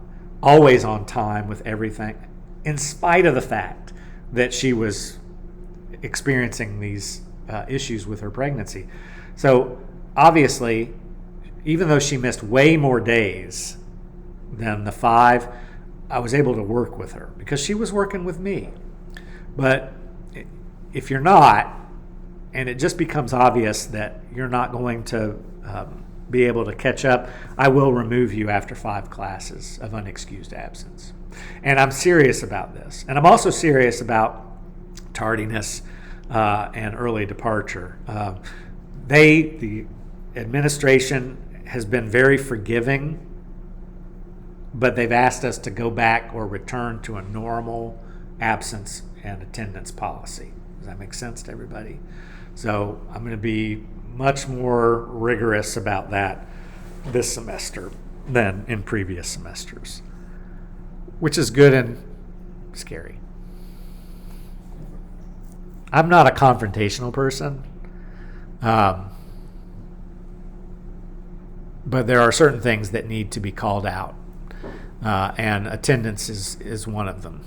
always on time with everything, in spite of the fact that she was experiencing these issues with her pregnancy. So obviously, even though she missed way more days than the 5, I was able to work with her because she was working with me. But if you're not, and it just becomes obvious that you're not going to be able to catch up, I will remove you after 5 classes of unexcused absence. And I'm serious about this. And I'm also serious about tardiness and early departure. The administration has been very forgiving, but they've asked us to go back or return to a normal absence and attendance policy. Does that make sense to everybody? So I'm going to be much more rigorous about that this semester than in previous semesters, which is good and scary. I'm not a confrontational person, but there are certain things that need to be called out, and attendance is one of them.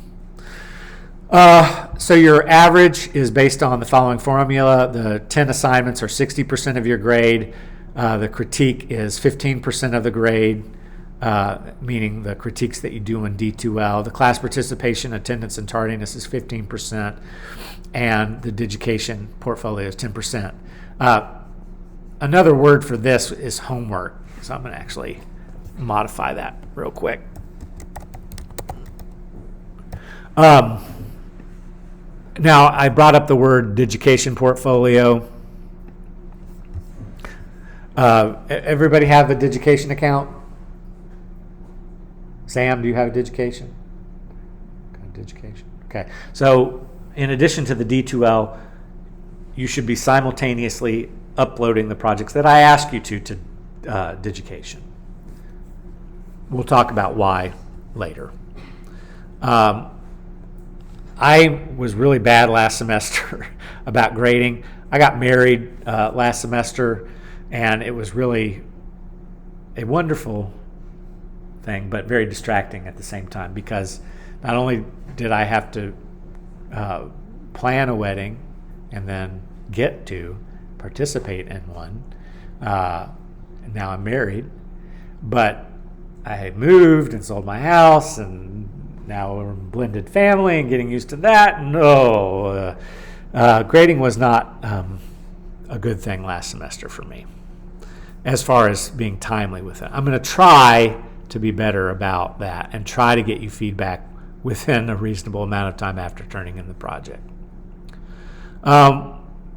So your average is based on the following formula. The 10 assignments are 60% of your grade. The critique is 15% of the grade, meaning the critiques that you do in D2L. The class participation, attendance, and tardiness is 15%, and the digication portfolio is 10%. Another word for this is homework. So I'm going to actually modify that real quick. Now, I brought up the word digication portfolio. Everybody have a digication account? Sam, do you have a digication? Okay. So, in addition to the D2L, you should be simultaneously uploading the projects that I ask you to digication. We'll talk about why later. I was really bad last semester about grading. I got married last semester, and it was really a wonderful thing, but very distracting at the same time, because not only did I have to plan a wedding and then get to participate in one, and now I'm married, but I had moved and sold my house, and now we're a blended family and getting used to that. No, grading was not a good thing last semester for me as far as being timely with it. I'm going to try to be better about that and try to get you feedback within a reasonable amount of time after turning in the project.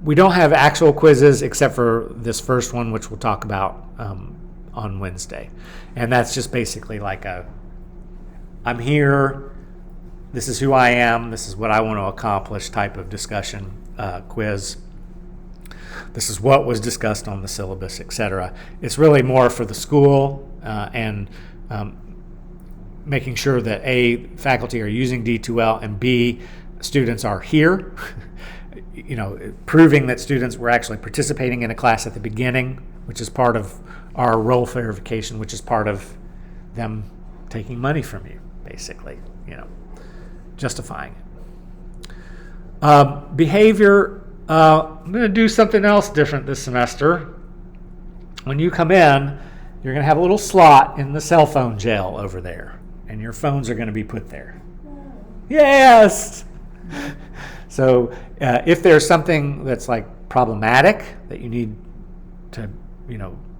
We don't have actual quizzes except for this first one, which we'll talk about on Wednesday. And that's just basically like I'm here, this is who I am, this is what I want to accomplish type of discussion quiz. This is what was discussed on the syllabus, etc. It's really more for the school and making sure that A, faculty are using D2L, and B, students are here. Proving that students were actually participating in a class at the beginning, which is part of our role verification, which is part of them taking money from you, basically, justifying it. Behavior, I'm going to do something else different this semester. When you come in, you're going to have a little slot in the cell phone jail over there, and your phones are going to be put there. Yes! So if there's something that's like problematic that you need to,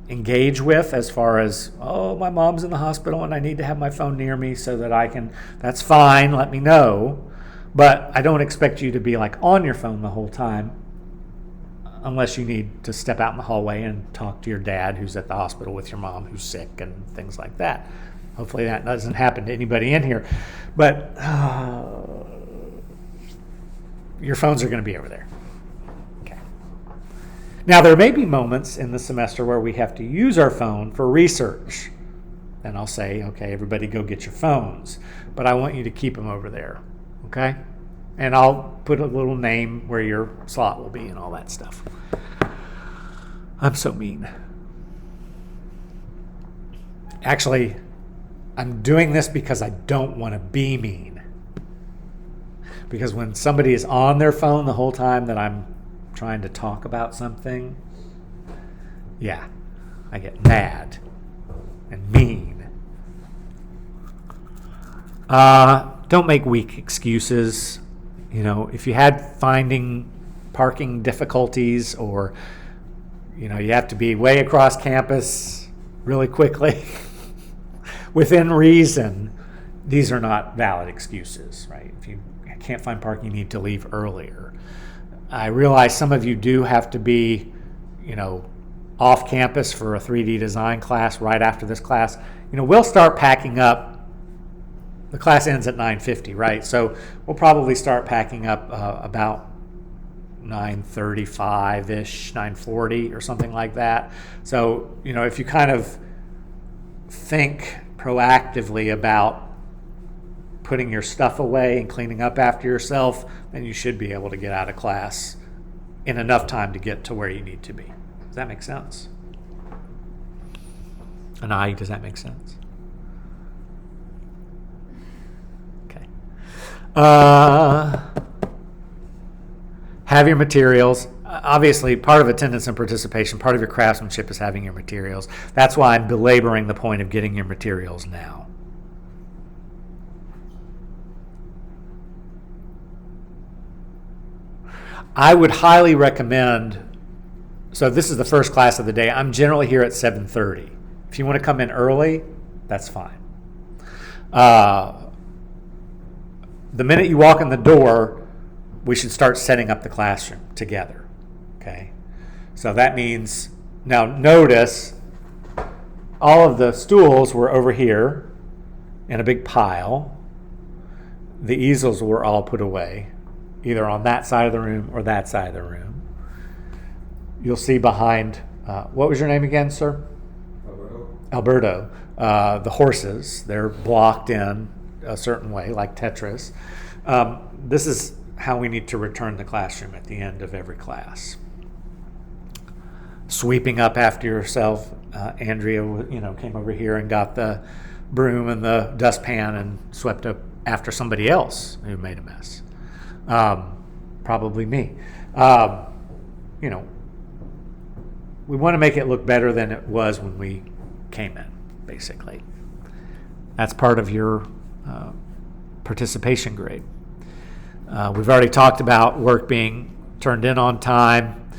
engage with, as far as, oh, my mom's in the hospital and I need to have my phone near me so that I can, that's fine, let me know. But I don't expect you to be like on your phone the whole time, unless you need to step out in the hallway and talk to your dad who's at the hospital with your mom who's sick and things like that. Hopefully that doesn't happen to anybody in here. But your phones are going to be over there. Okay. Now, there may be moments in the semester where we have to use our phone for research. And I'll say, okay, everybody go get your phones. But I want you to keep them over there. Okay? And I'll put a little name where your slot will be and all that stuff. I'm so mean. Actually, I'm doing this because I don't want to be mean. Because when somebody is on their phone the whole time that I'm trying to talk about something, yeah, I get mad and mean. Don't make weak excuses. If you had finding parking difficulties, or you have to be way across campus really quickly within reason, these are not valid excuses, right? If you can't find parking, you need to leave earlier. I realize some of you do have to be, off campus for a 3D design class right after this class. We'll start packing up. The class ends at 9:50, right? So we'll probably start packing up about 9:35-ish, 9:40 or something like that. So, if you kind of think proactively about putting your stuff away and cleaning up after yourself, then you should be able to get out of class in enough time to get to where you need to be. Does that make sense? And does that make sense? Okay. Have your materials. Obviously, part of attendance and participation, part of your craftsmanship is having your materials. That's why I'm belaboring the point of getting your materials now. I would highly recommend, so this is the first class of the day. I'm generally here at 7:30. If you want to come in early, that's fine. The minute you walk in the door, we should start setting up the classroom together. Okay? So that means, now notice, all of the stools were over here in a big pile. The easels were all put away, either on that side of the room or that side of the room. You'll see behind, what was your name again, sir? Alberto. The horses, they're blocked in a certain way, like Tetris. This is how we need to return the classroom at the end of every class. Sweeping up after yourself. Andrea, came over here and got the broom and the dustpan and swept up after somebody else who made a mess. Probably me. We want to make it look better than it was when we came in, basically. That's part of your participation grade. We've already talked about work being turned in on time.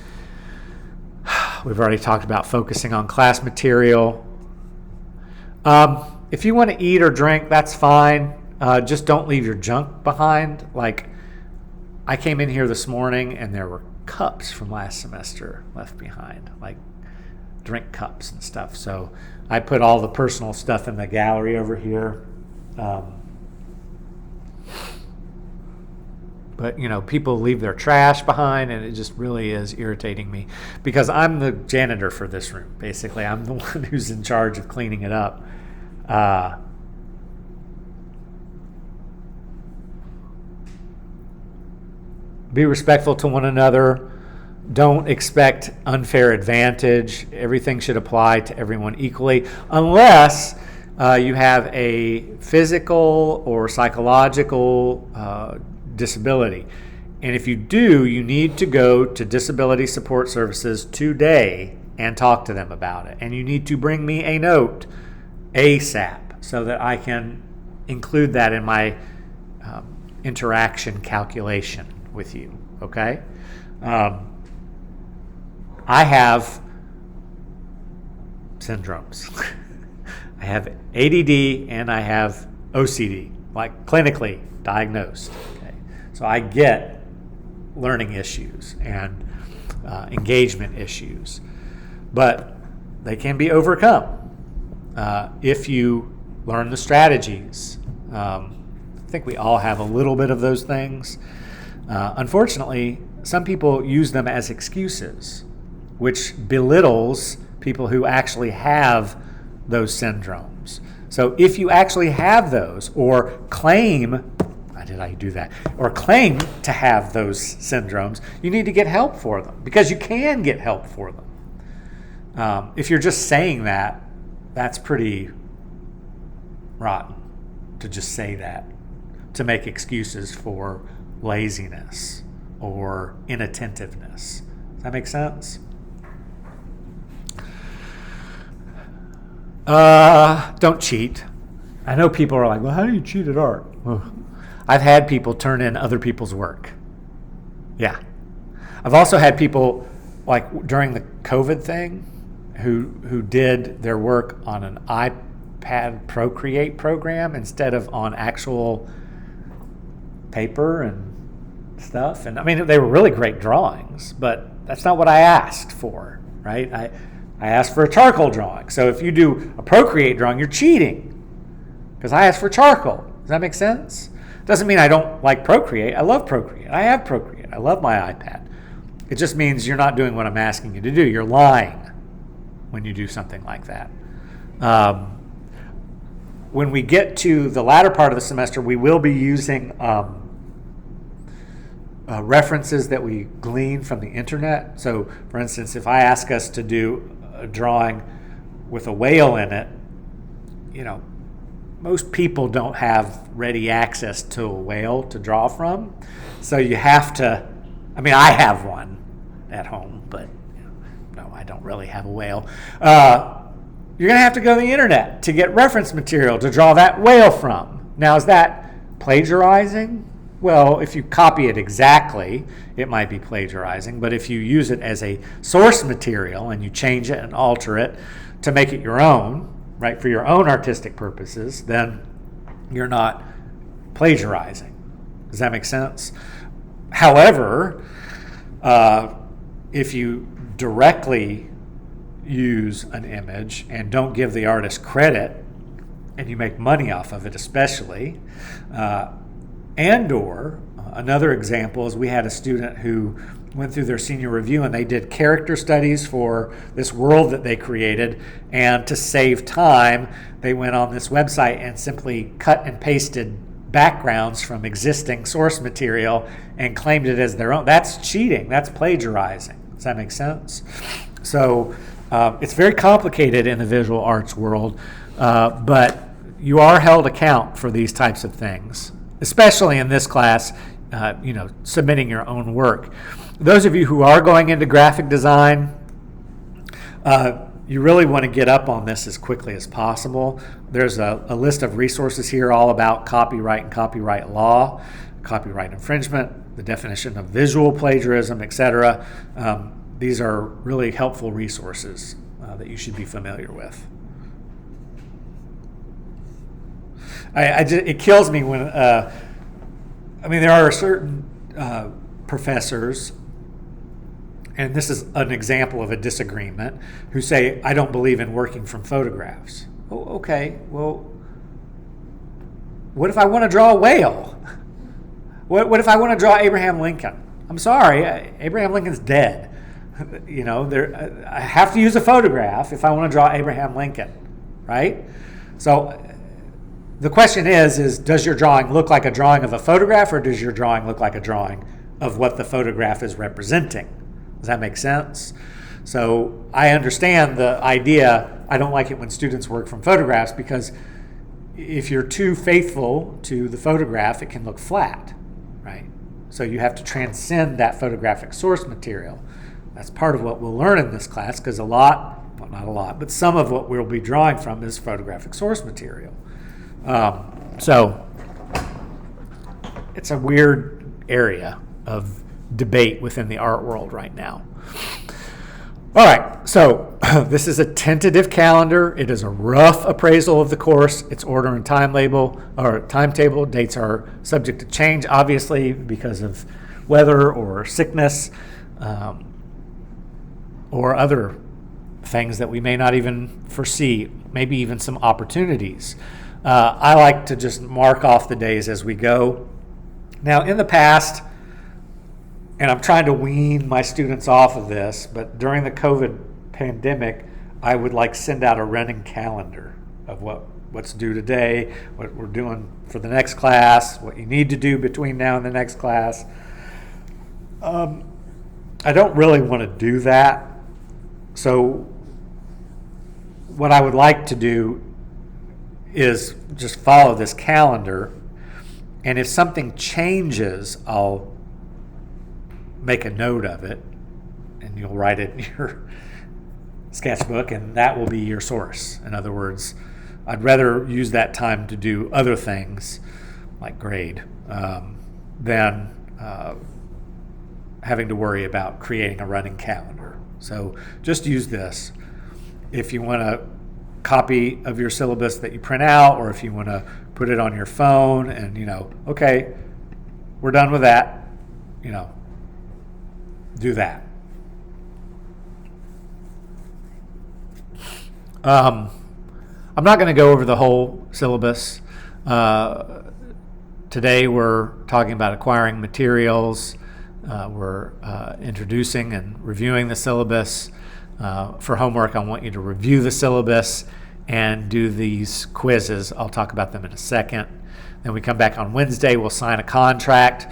We've already talked about focusing on class material. If you want to eat or drink, that's fine. Just don't leave your junk behind. Like, I came in here this morning and there were cups from last semester left behind, like drink cups and stuff. So I put all the personal stuff in the gallery over here. But, people leave their trash behind, and it just really is irritating me because I'm the janitor for this room, basically. I'm the one who's in charge of cleaning it up. Be respectful to one another. Don't expect unfair advantage. Everything should apply to everyone equally, unless you have a physical or psychological disability. And if you do, you need to go to Disability Support Services today and talk to them about it. And you need to bring me a note ASAP so that I can include that in my interaction calculation with you, okay? I have syndromes. I have ADD and I have OCD, like clinically diagnosed. Okay? So I get learning issues and engagement issues, but they can be overcome if you learn the strategies. I think we all have a little bit of those things. Unfortunately, some people use them as excuses, which belittles people who actually have those syndromes. So if you actually have those or claim, why did I do that? Or claim to have those syndromes, you need to get help for them because you can get help for them. If you're just saying that, that's pretty rotten to just say that, to make excuses for laziness or inattentiveness. Does that make sense? Don't cheat. I know people are like, well, how do you cheat at art? Well, I've had people turn in other people's work. Yeah. I've also had people, like during the COVID thing, who did their work on an iPad Procreate program instead of on actual paper and stuff. And I mean, they were really great drawings, but that's not what I asked for, right? I asked for a charcoal drawing. So if you do a Procreate drawing, you're cheating because I asked for charcoal. Does that make sense? Doesn't mean I don't like Procreate. I love Procreate. I have Procreate. I love my iPad. It just means you're not doing what I'm asking you to do. You're lying when you do something like that. When we get to the latter part of the semester, we will be using references that we glean from the internet. So, for instance, if I ask us to do a drawing with a whale in it, most people don't have ready access to a whale to draw from. So you have to, I have one at home, but no, I don't really have a whale. You're going to have to go to the internet to get reference material to draw that whale from. Now, is that plagiarizing? Well, if you copy it exactly, it might be plagiarizing. But if you use it as a source material and you change it and alter it to make it your own, right, for your own artistic purposes, then you're not plagiarizing. Does that make sense? However, if you directly use an image and don't give the artist credit, and you make money off of it especially, and/or another example is we had a student who went through their senior review and they did character studies for this world that they created, and to save time, they went on this website and simply cut and pasted backgrounds from existing source material and claimed it as their own. That's cheating. That's plagiarizing. Does that make sense? So it's very complicated in the visual arts world, but you are held account for these types of things, especially in this class, submitting your own work. Those of you who are going into graphic design, you really want to get up on this as quickly as possible. There's a list of resources here all about copyright and copyright law, copyright infringement, the definition of visual plagiarism, etc. These are really helpful resources that you should be familiar with. It kills me when, there are certain professors, and this is an example of a disagreement, who say, I don't believe in working from photographs. Oh, okay, well, what if I want to draw a whale? What if I want to draw Abraham Lincoln? I'm sorry, Abraham Lincoln's dead. I have to use a photograph if I want to draw Abraham Lincoln, right? So the question is does your drawing look like a drawing of a photograph, or does your drawing look like a drawing of what the photograph is representing? Does that make sense? So I understand the idea. I don't like it when students work from photographs, because if you're too faithful to the photograph, it can look flat, right? So you have to transcend that photographic source material. That's part of what we'll learn in this class, because not a lot, but some of what we'll be drawing from is photographic source material. So it's a weird area of debate within the art world right now. All right, so this is a tentative calendar. It is a rough appraisal of the course. Its order and timetable. Dates are subject to change, obviously, because of weather or sickness, or other things that we may not even foresee, maybe even some opportunities. I like to just mark off the days as we go. Now, in the past, and I'm trying to wean my students off of this, but during the COVID pandemic, I would send out a running calendar of what's due today, what we're doing for the next class, what you need to do between now and the next class. I don't really want to do that. So what I would like to do is just follow this calendar, and if something changes, I'll make a note of it, and you'll write it in your sketchbook, and that will be your source. In other words, I'd rather use that time to do other things like grade than having to worry about creating a running calendar. So just use this. If you want a copy of your syllabus that you print out, or if you want to put it on your phone and, okay, we're done with that, do that. I'm not going to go over the whole syllabus. Today we're talking about acquiring materials. We're introducing and reviewing the syllabus. For homework, I want you to review the syllabus and do these quizzes. I'll talk about them in a second. Then we come back on Wednesday. We'll sign a contract.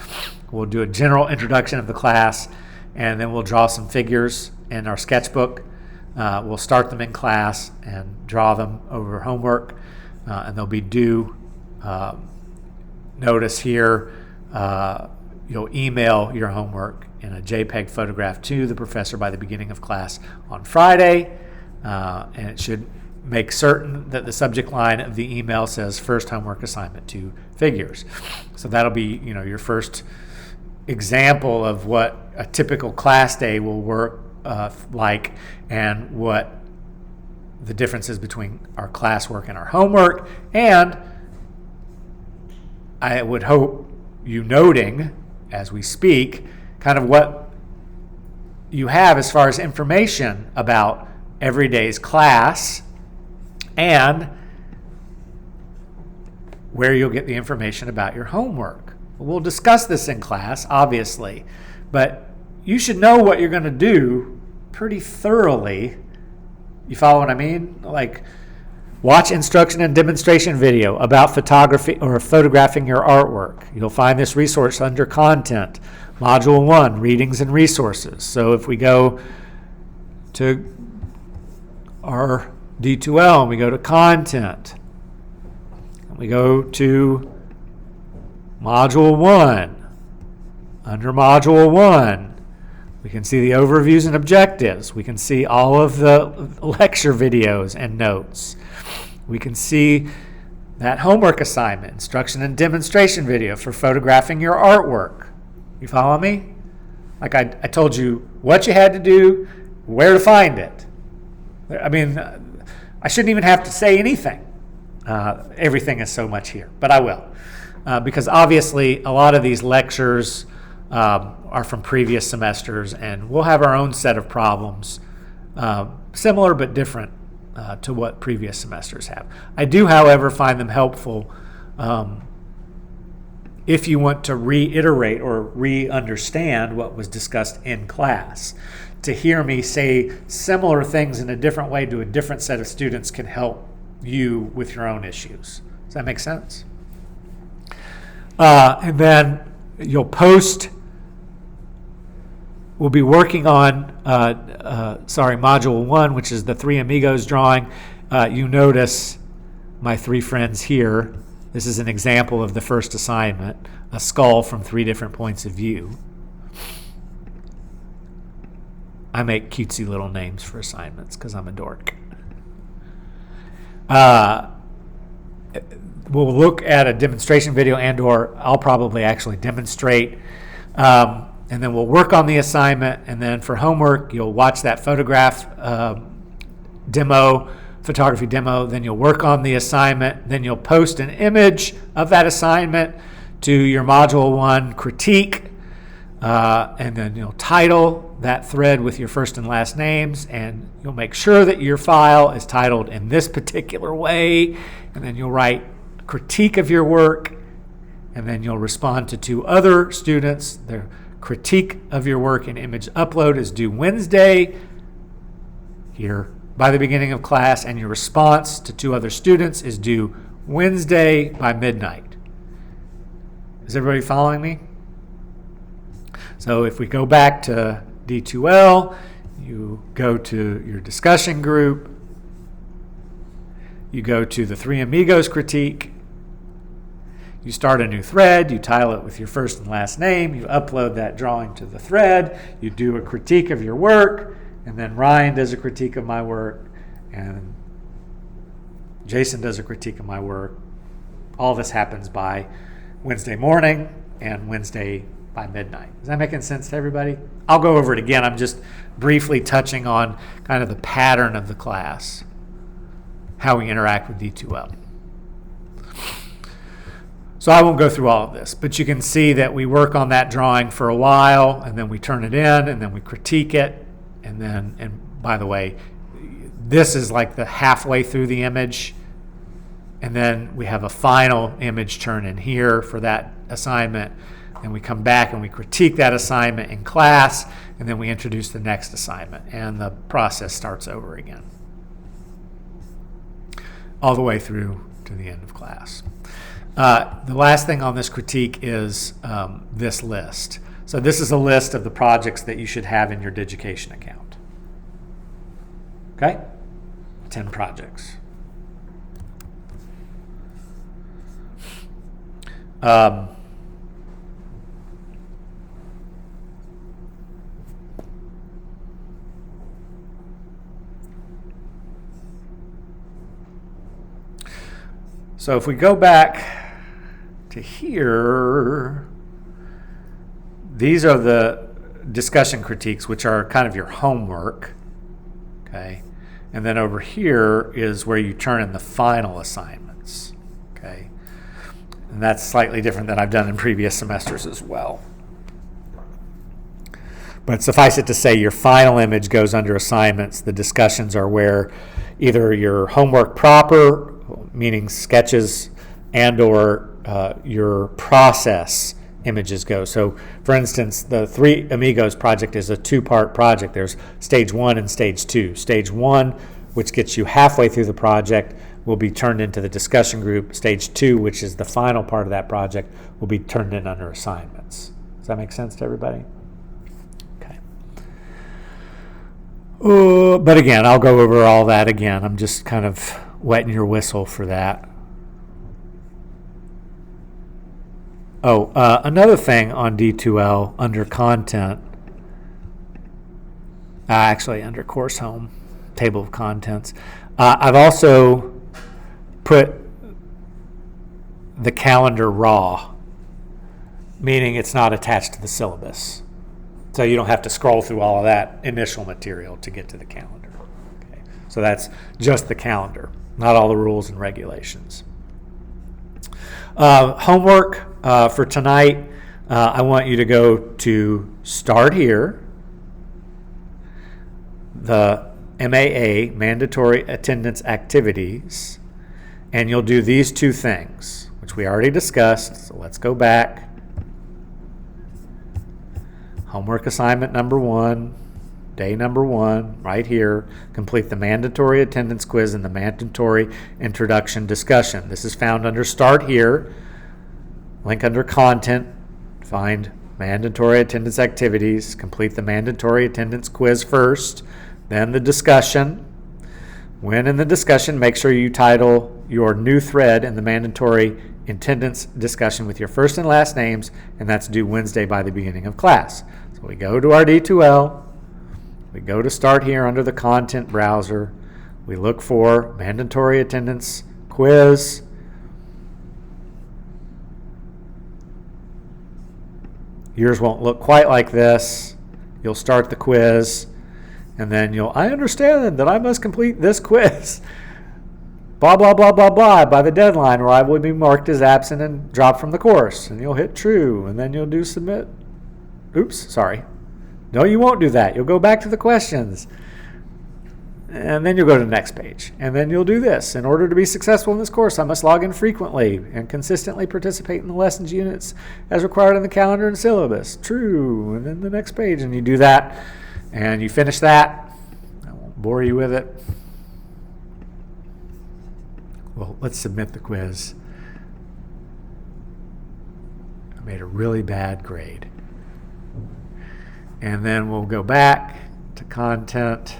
We'll do a general introduction of the class, and then we'll draw some figures in our sketchbook. We'll start them in class and draw them over homework, and they'll be due. Notice here, you'll email your homework in a JPEG photograph to the professor by the beginning of class on Friday, and it should make certain that the subject line of the email says first homework assignment 2 figures. So that'll be your first example of what a typical class day will work like, and what the difference is between our classwork and our homework. And I would hope you noting as we speak kind of what you have as far as information about every day's class and where you'll get the information about your homework. We'll discuss this in class, obviously, but you should know what you're going to do pretty thoroughly. You follow what I mean? Like, watch instruction and demonstration video about photography or photographing your artwork. You'll find this resource under Content, Module 1, Readings and Resources. So if we go to our D2L and we go to Content, and we go to Module 1, under Module 1, we can see the overviews and objectives. We can see all of the lecture videos and notes. We can see that homework assignment, instruction and demonstration video for photographing your artwork. You follow me? Like I told you what you had to do, where to find it. I mean, I shouldn't even have to say anything. Everything is so much here, but I will. Because obviously a lot of these lectures are from previous semesters, and we'll have our own set of problems, similar but different to what previous semesters have. I do, however, find them helpful if you want to reiterate or re-understand what was discussed in class. To hear me say similar things in a different way to a different set of students can help you with your own issues. Does that make sense? And then you'll post. We'll be working on, Module 1, which is the Three Amigos drawing. You notice my three friends here. This is an example of the first assignment, a skull from 3 different points of view. I make cutesy little names for assignments because I'm a dork. We'll look at a demonstration video or I'll probably actually demonstrate. And then we'll work on the assignment. And then for homework, you'll watch that photography demo. Then you'll work on the assignment. Then you'll post an image of that assignment to your Module 1 critique. And then you'll title that thread with your first and last names. And you'll make sure that your file is titled in this particular way. And then you'll write critique of your work. And then you'll respond to 2 other students. Their critique of your work and image upload is due Wednesday here by the beginning of class, and your response to 2 other students is due Wednesday by midnight. Is everybody following me? So if we go back to D2L, you go to your discussion group, you go to the Three Amigos critique, you start a new thread, you title it with your first and last name, you upload that drawing to the thread, you do a critique of your work, and then Ryan does a critique of my work, and Jason does a critique of my work. All this happens by Wednesday morning and Wednesday by midnight. Is that making sense to everybody? I'll go over it again. I'm just briefly touching on kind of the pattern of the class, how we interact with D2L. So I won't go through all of this, but you can see that we work on that drawing for a while, and then we turn it in, and then we critique it, and by the way, this is like the halfway through the image, and then we have a final image turn in here for that assignment, and we come back and we critique that assignment in class, and then we introduce the next assignment, and the process starts over again, all the way through to the end of class. The last thing on this critique is this list. So this is a list of the projects that you should have in your Digication account. Okay? 10 projects. So if we go back to here, these are the discussion critiques, which are kind of your homework, okay? And then over here is where you turn in the final assignments, okay? And that's slightly different than I've done in previous semesters as well. But suffice it to say, your final image goes under assignments. The discussions are where either your homework proper, meaning sketches, and or your process images go. So, for instance, the Three Amigos project is a 2-part project. There's stage 1 and stage 2. Stage 1, which gets you halfway through the project, will be turned into the discussion group. Stage 2, which is the final part of that project, will be turned in under assignments. Does that make sense to everybody? Okay. But again, I'll go over all that again. I'm just kind of wetting your whistle for that. Oh, another thing on D2L under content, actually under course home, table of contents, I've also put the calendar raw, meaning it's not attached to the syllabus. So you don't have to scroll through all of that initial material to get to the calendar. Okay. So that's just the calendar, not all the rules and regulations. Homework for tonight, I want you to go to Start Here, the MAA, Mandatory Attendance Activities, and you'll do these 2 things. which we already discussed, so let's go back. Homework assignment number 1, day number 1, right here. Complete the mandatory attendance quiz and the mandatory introduction discussion. This is found under Start Here. Link under Content. Find mandatory attendance activities. Complete the mandatory attendance quiz first, then the discussion. When in the discussion, make sure you title your new thread in the mandatory attendance discussion with your first and last names, and that's due Wednesday by the beginning of class. So we go to our D2L, we go to Start Here under the Content browser, we look for mandatory attendance quiz. Yours won't look quite like this. You'll start the quiz, and then I understand that I must complete this quiz. Blah, blah, blah, blah, blah, by the deadline, or I will be marked as absent and dropped from the course. And you'll hit true, and then you'll do submit. Oops, sorry. No, you won't do that. You'll go back to the questions. And then you'll go to the next page. And then you'll do this. In order to be successful in this course, I must log in frequently and consistently participate in the lessons units as required in the calendar and syllabus. True. And then the next page. And you do that. And you finish that. I won't bore you with it. Well, let's submit the quiz. I made a really bad grade. And then we'll go back to Content,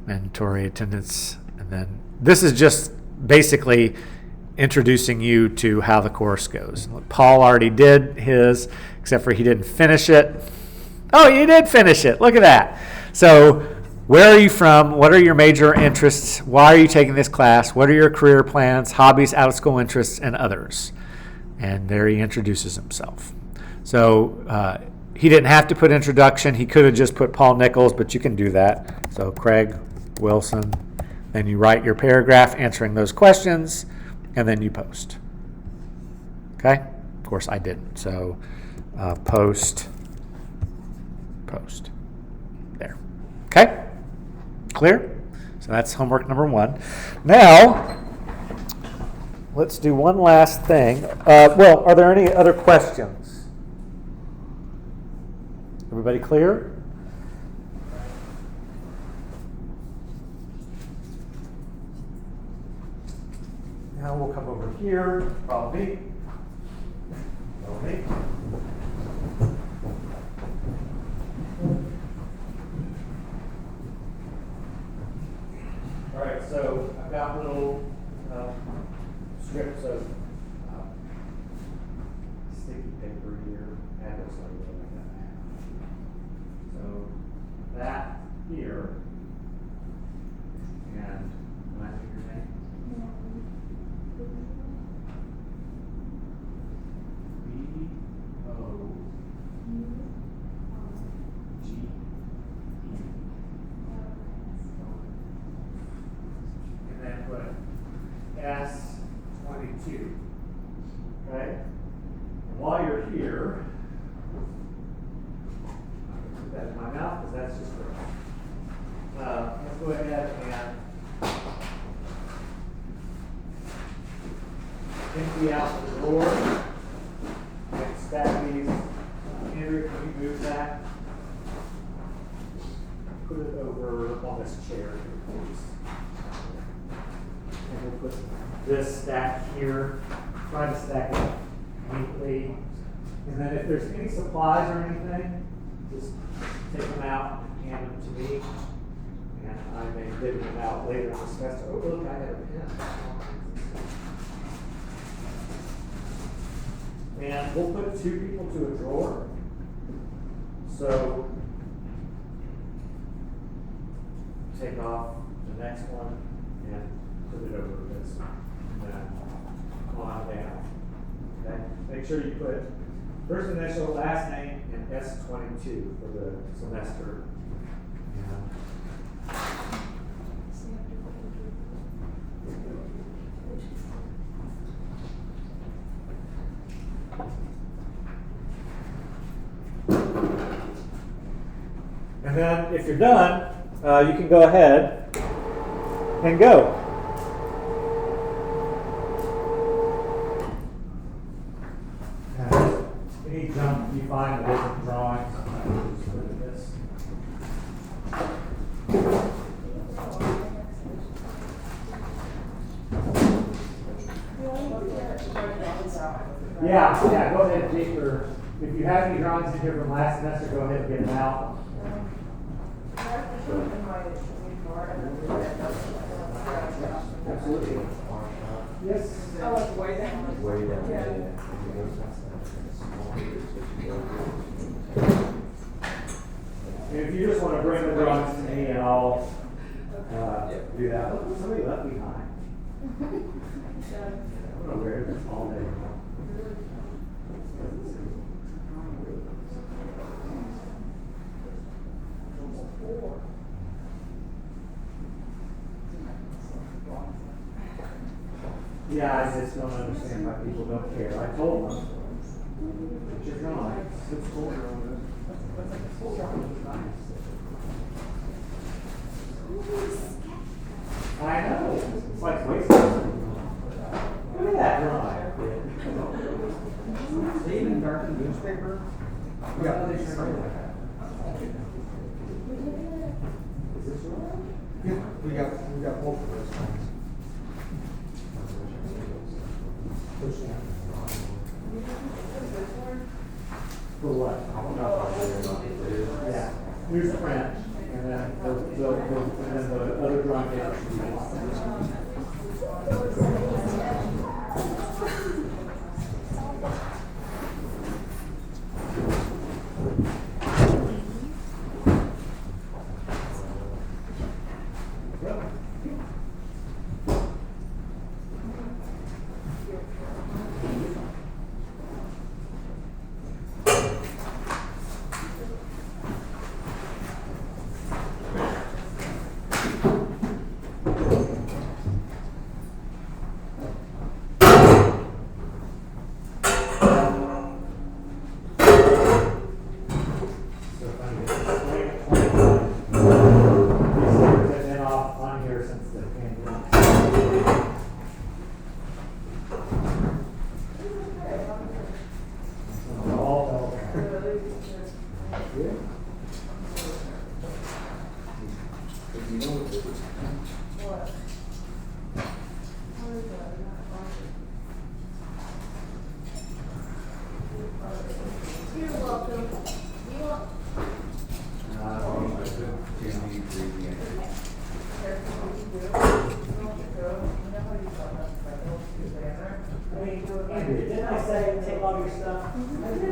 mandatory attendance, and then this is just basically introducing you to how the course goes. Paul already did his, except for he didn't finish it. Oh, you did finish it. Look at that. So where are you from? What are your major interests? Why are you taking this class? What are your career plans, hobbies, out-of-school interests, and others? And there he introduces himself. So he didn't have to put introduction. He could have just put Paul Nichols, but you can do that. So Craig Wilson. Then you write your paragraph answering those questions, and then you post. Okay? Of course, I didn't. So post. There. Okay? Clear? So that's homework number 1. Now, let's do one last thing. Well, are there any other questions? Everybody clear? Now we'll come over here. Follow me. Follow me. All right, so I've got little strips of sticky paper here. That looks like that. So that here, and when I think your name? And then put S22. Okay? And while you're here, I'm going to put that in my mouth because that's just gross. Let's go ahead and empty out the drawer. And stack these. Andrew, can you move that? Put it over on this chair here, please. And we'll put this stack here. Try to stack it neatly. And then if there's any supplies or anything, just take them out and hand them to me. And I may dig them out later in the semester. Oh, look, I have a pen. And we'll put 2 people to a drawer. So take off the next one and put it over this one. And then on down. Okay? Make sure you put first initial, last name, and S22 for the semester. And then if you're done, you can go ahead and go. Any junk you find that isn't drawing, sometimes just look at this. Yeah, go ahead and take your, if you have any drawings in here from last semester, go ahead and get them out. Absolutely. Yes. Oh, it's way down. Way down. Yeah. And if you just want to bring the drawings to me and I'll do that. Oh, somebody left behind. I'm going to wear this all day. Yeah, I just don't understand why people don't care. I told them. It's your drawing. It's cool. I know. It's like wasting. Look at that drawing. They even darken newspaper? Yeah, they just like that. Is this one? Yeah, we got both of those things. For what? I don't know. Yeah. Here's the French, and then the other drawing paper should be Didn't I say take all your stuff? I did.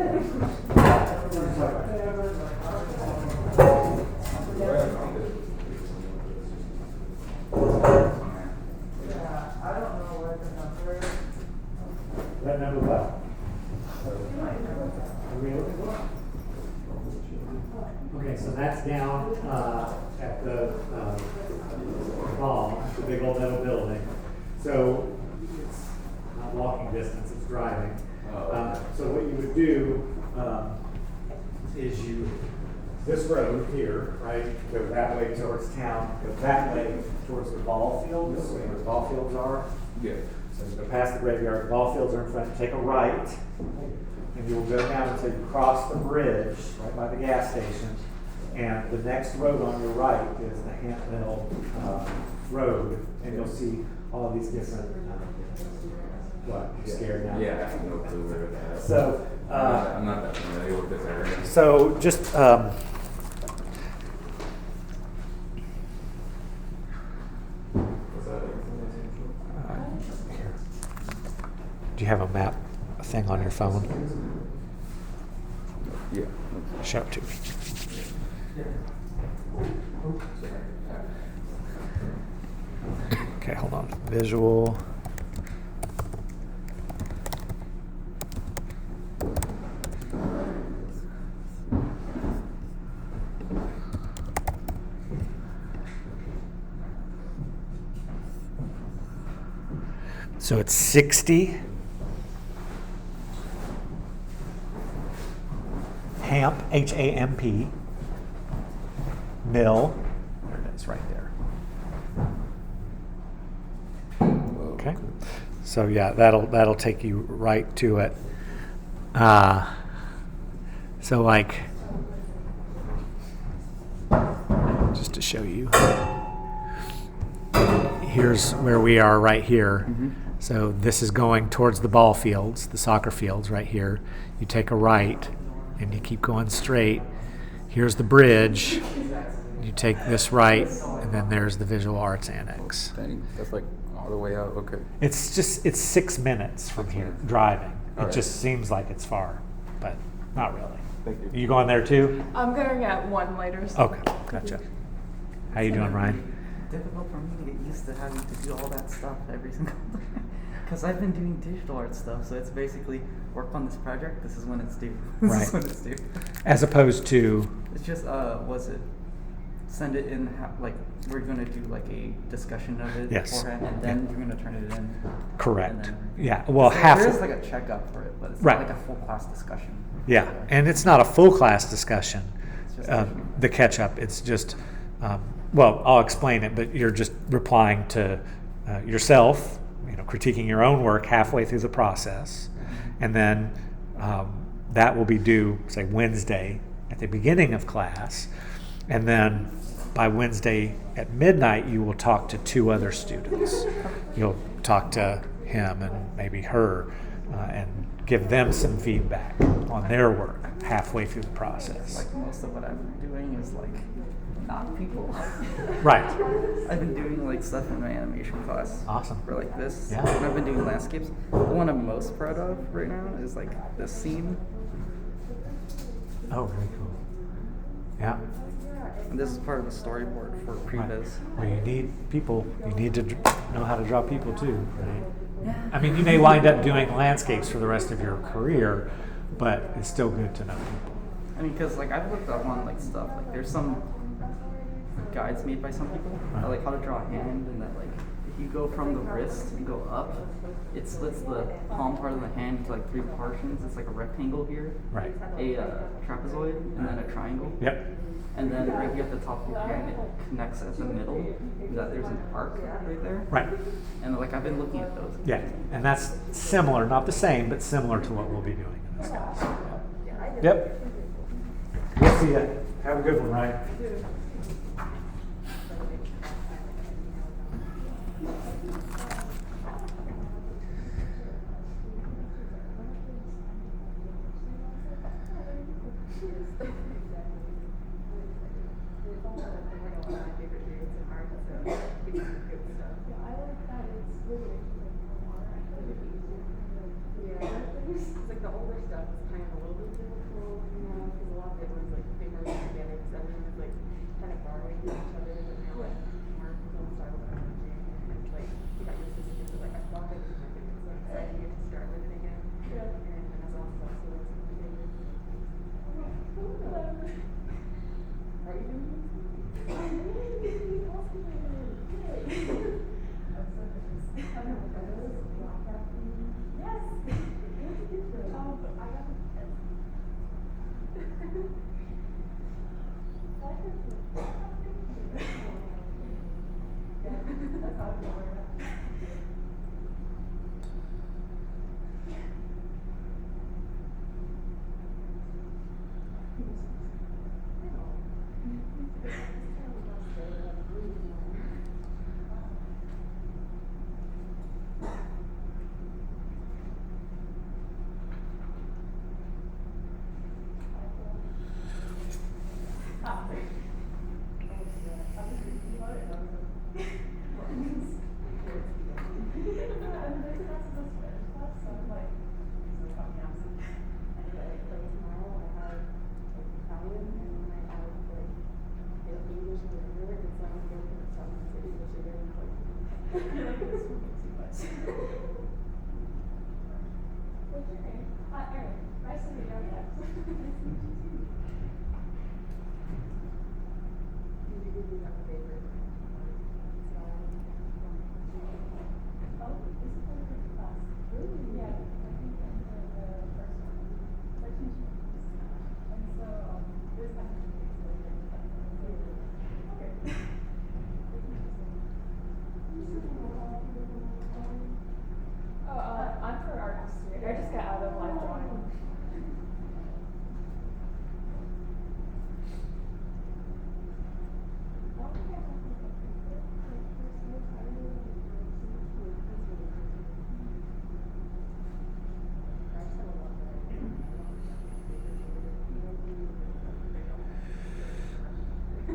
I don't know what the number is. That number what? Are we looking for? Okay, so that's down at the mall, the big old metal building. So it's not walking distance, it's driving. So what you would do is this road here, right, go that way towards town, go that way towards the ball fields, where the ball fields are. Yeah. So you go past the graveyard, the ball fields are in front, take a right, and you will go down until you cross the bridge, right by the gas station. And the next road on your right is the Hamp Mill Road, and you'll see all of these different, what, you're scared now? Yeah, I have no clue where it is. So, I'm not that familiar with this area. so just, Was that everything? here. Do you have a map thing on your phone? Yeah. Show it to me. Okay, hold on. Visual. So it's 60. Hamp, H-A-M-P. Mill. There it is, right there. Okay. So yeah, that'll take you right to it. So like, just to show you, here's where we are right here. So this is going towards the ball fields, the soccer fields right here. You take a right and you keep going straight. Here's the bridge. You take this right, and then there's the visual arts annex. Dang, that's like all the way out. Okay. It's 6 minutes from here driving. All It right. just seems like it's far, but not really. Thank you. You going there too? I'm going at 1 later. So. Okay, gotcha. How you doing, Ryan? Difficult for me to get used to having to do all that stuff every single time. Because I've been doing digital art stuff, so it's basically work on this project, this is when it's due. This Right. is when it's due. As opposed to, It's just, send it in, like, we're going to do like a discussion of it Yes. beforehand, and then you're going to turn it in. correct. And then- Yeah, well, So half. There's like a checkup for it, but it's Right. not like a full class discussion. Yeah, and it's not a full class discussion, It's just the catch up. It's just, well, I'll explain it, but you're just replying to yourself, critiquing your own work halfway through the process. And then that will be due, say, Wednesday at the beginning of class. And then by Wednesday at midnight, you will talk to 2 other students. You'll talk to him and maybe her and give them some feedback on their work halfway through the process. Like most of what I've been doing is like not people. Right. I've been doing like stuff in my animation class. Awesome. For like this. Yeah. And I've been doing landscapes. The one I'm most proud of right now is like this scene. Oh, very cool. Yeah. And this is part of the storyboard for Right. previs. Well, you need people. You need to know how to draw people too, right? I mean, you may wind up doing landscapes for the rest of your career, but it's still good to know people. I mean, because like I've looked up on like stuff. Like there's some guides made by some people, like how to draw a hand, and that like if you go from the wrist and go up, it splits the palm part of the hand into like 3 portions. It's like a rectangle here, Right. a trapezoid, and then a triangle. Yep. And then right here at the top of your hand, it connects at the middle. That there's an arc right there. Right. And like I've been looking at those. Yeah. And that's similar, not the same, but similar to what we'll be doing in this class. Yep. We'll see you. Have a good one, Ryan. It's like the older stuff is kind of a little bit difficult, because a lot of it was like they merged together because everyone was like kind of borrowing from each other, but now like more film styles are emerging, and like you got your sister, so like I love it, it's so exciting to get to start with it again. And Renaissance is also like something big. Are you doing this? Yes. Oh, but I got that's how I feel right now.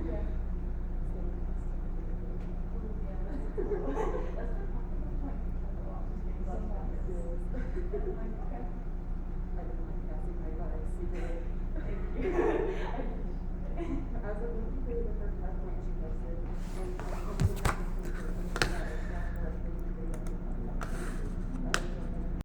Yeah.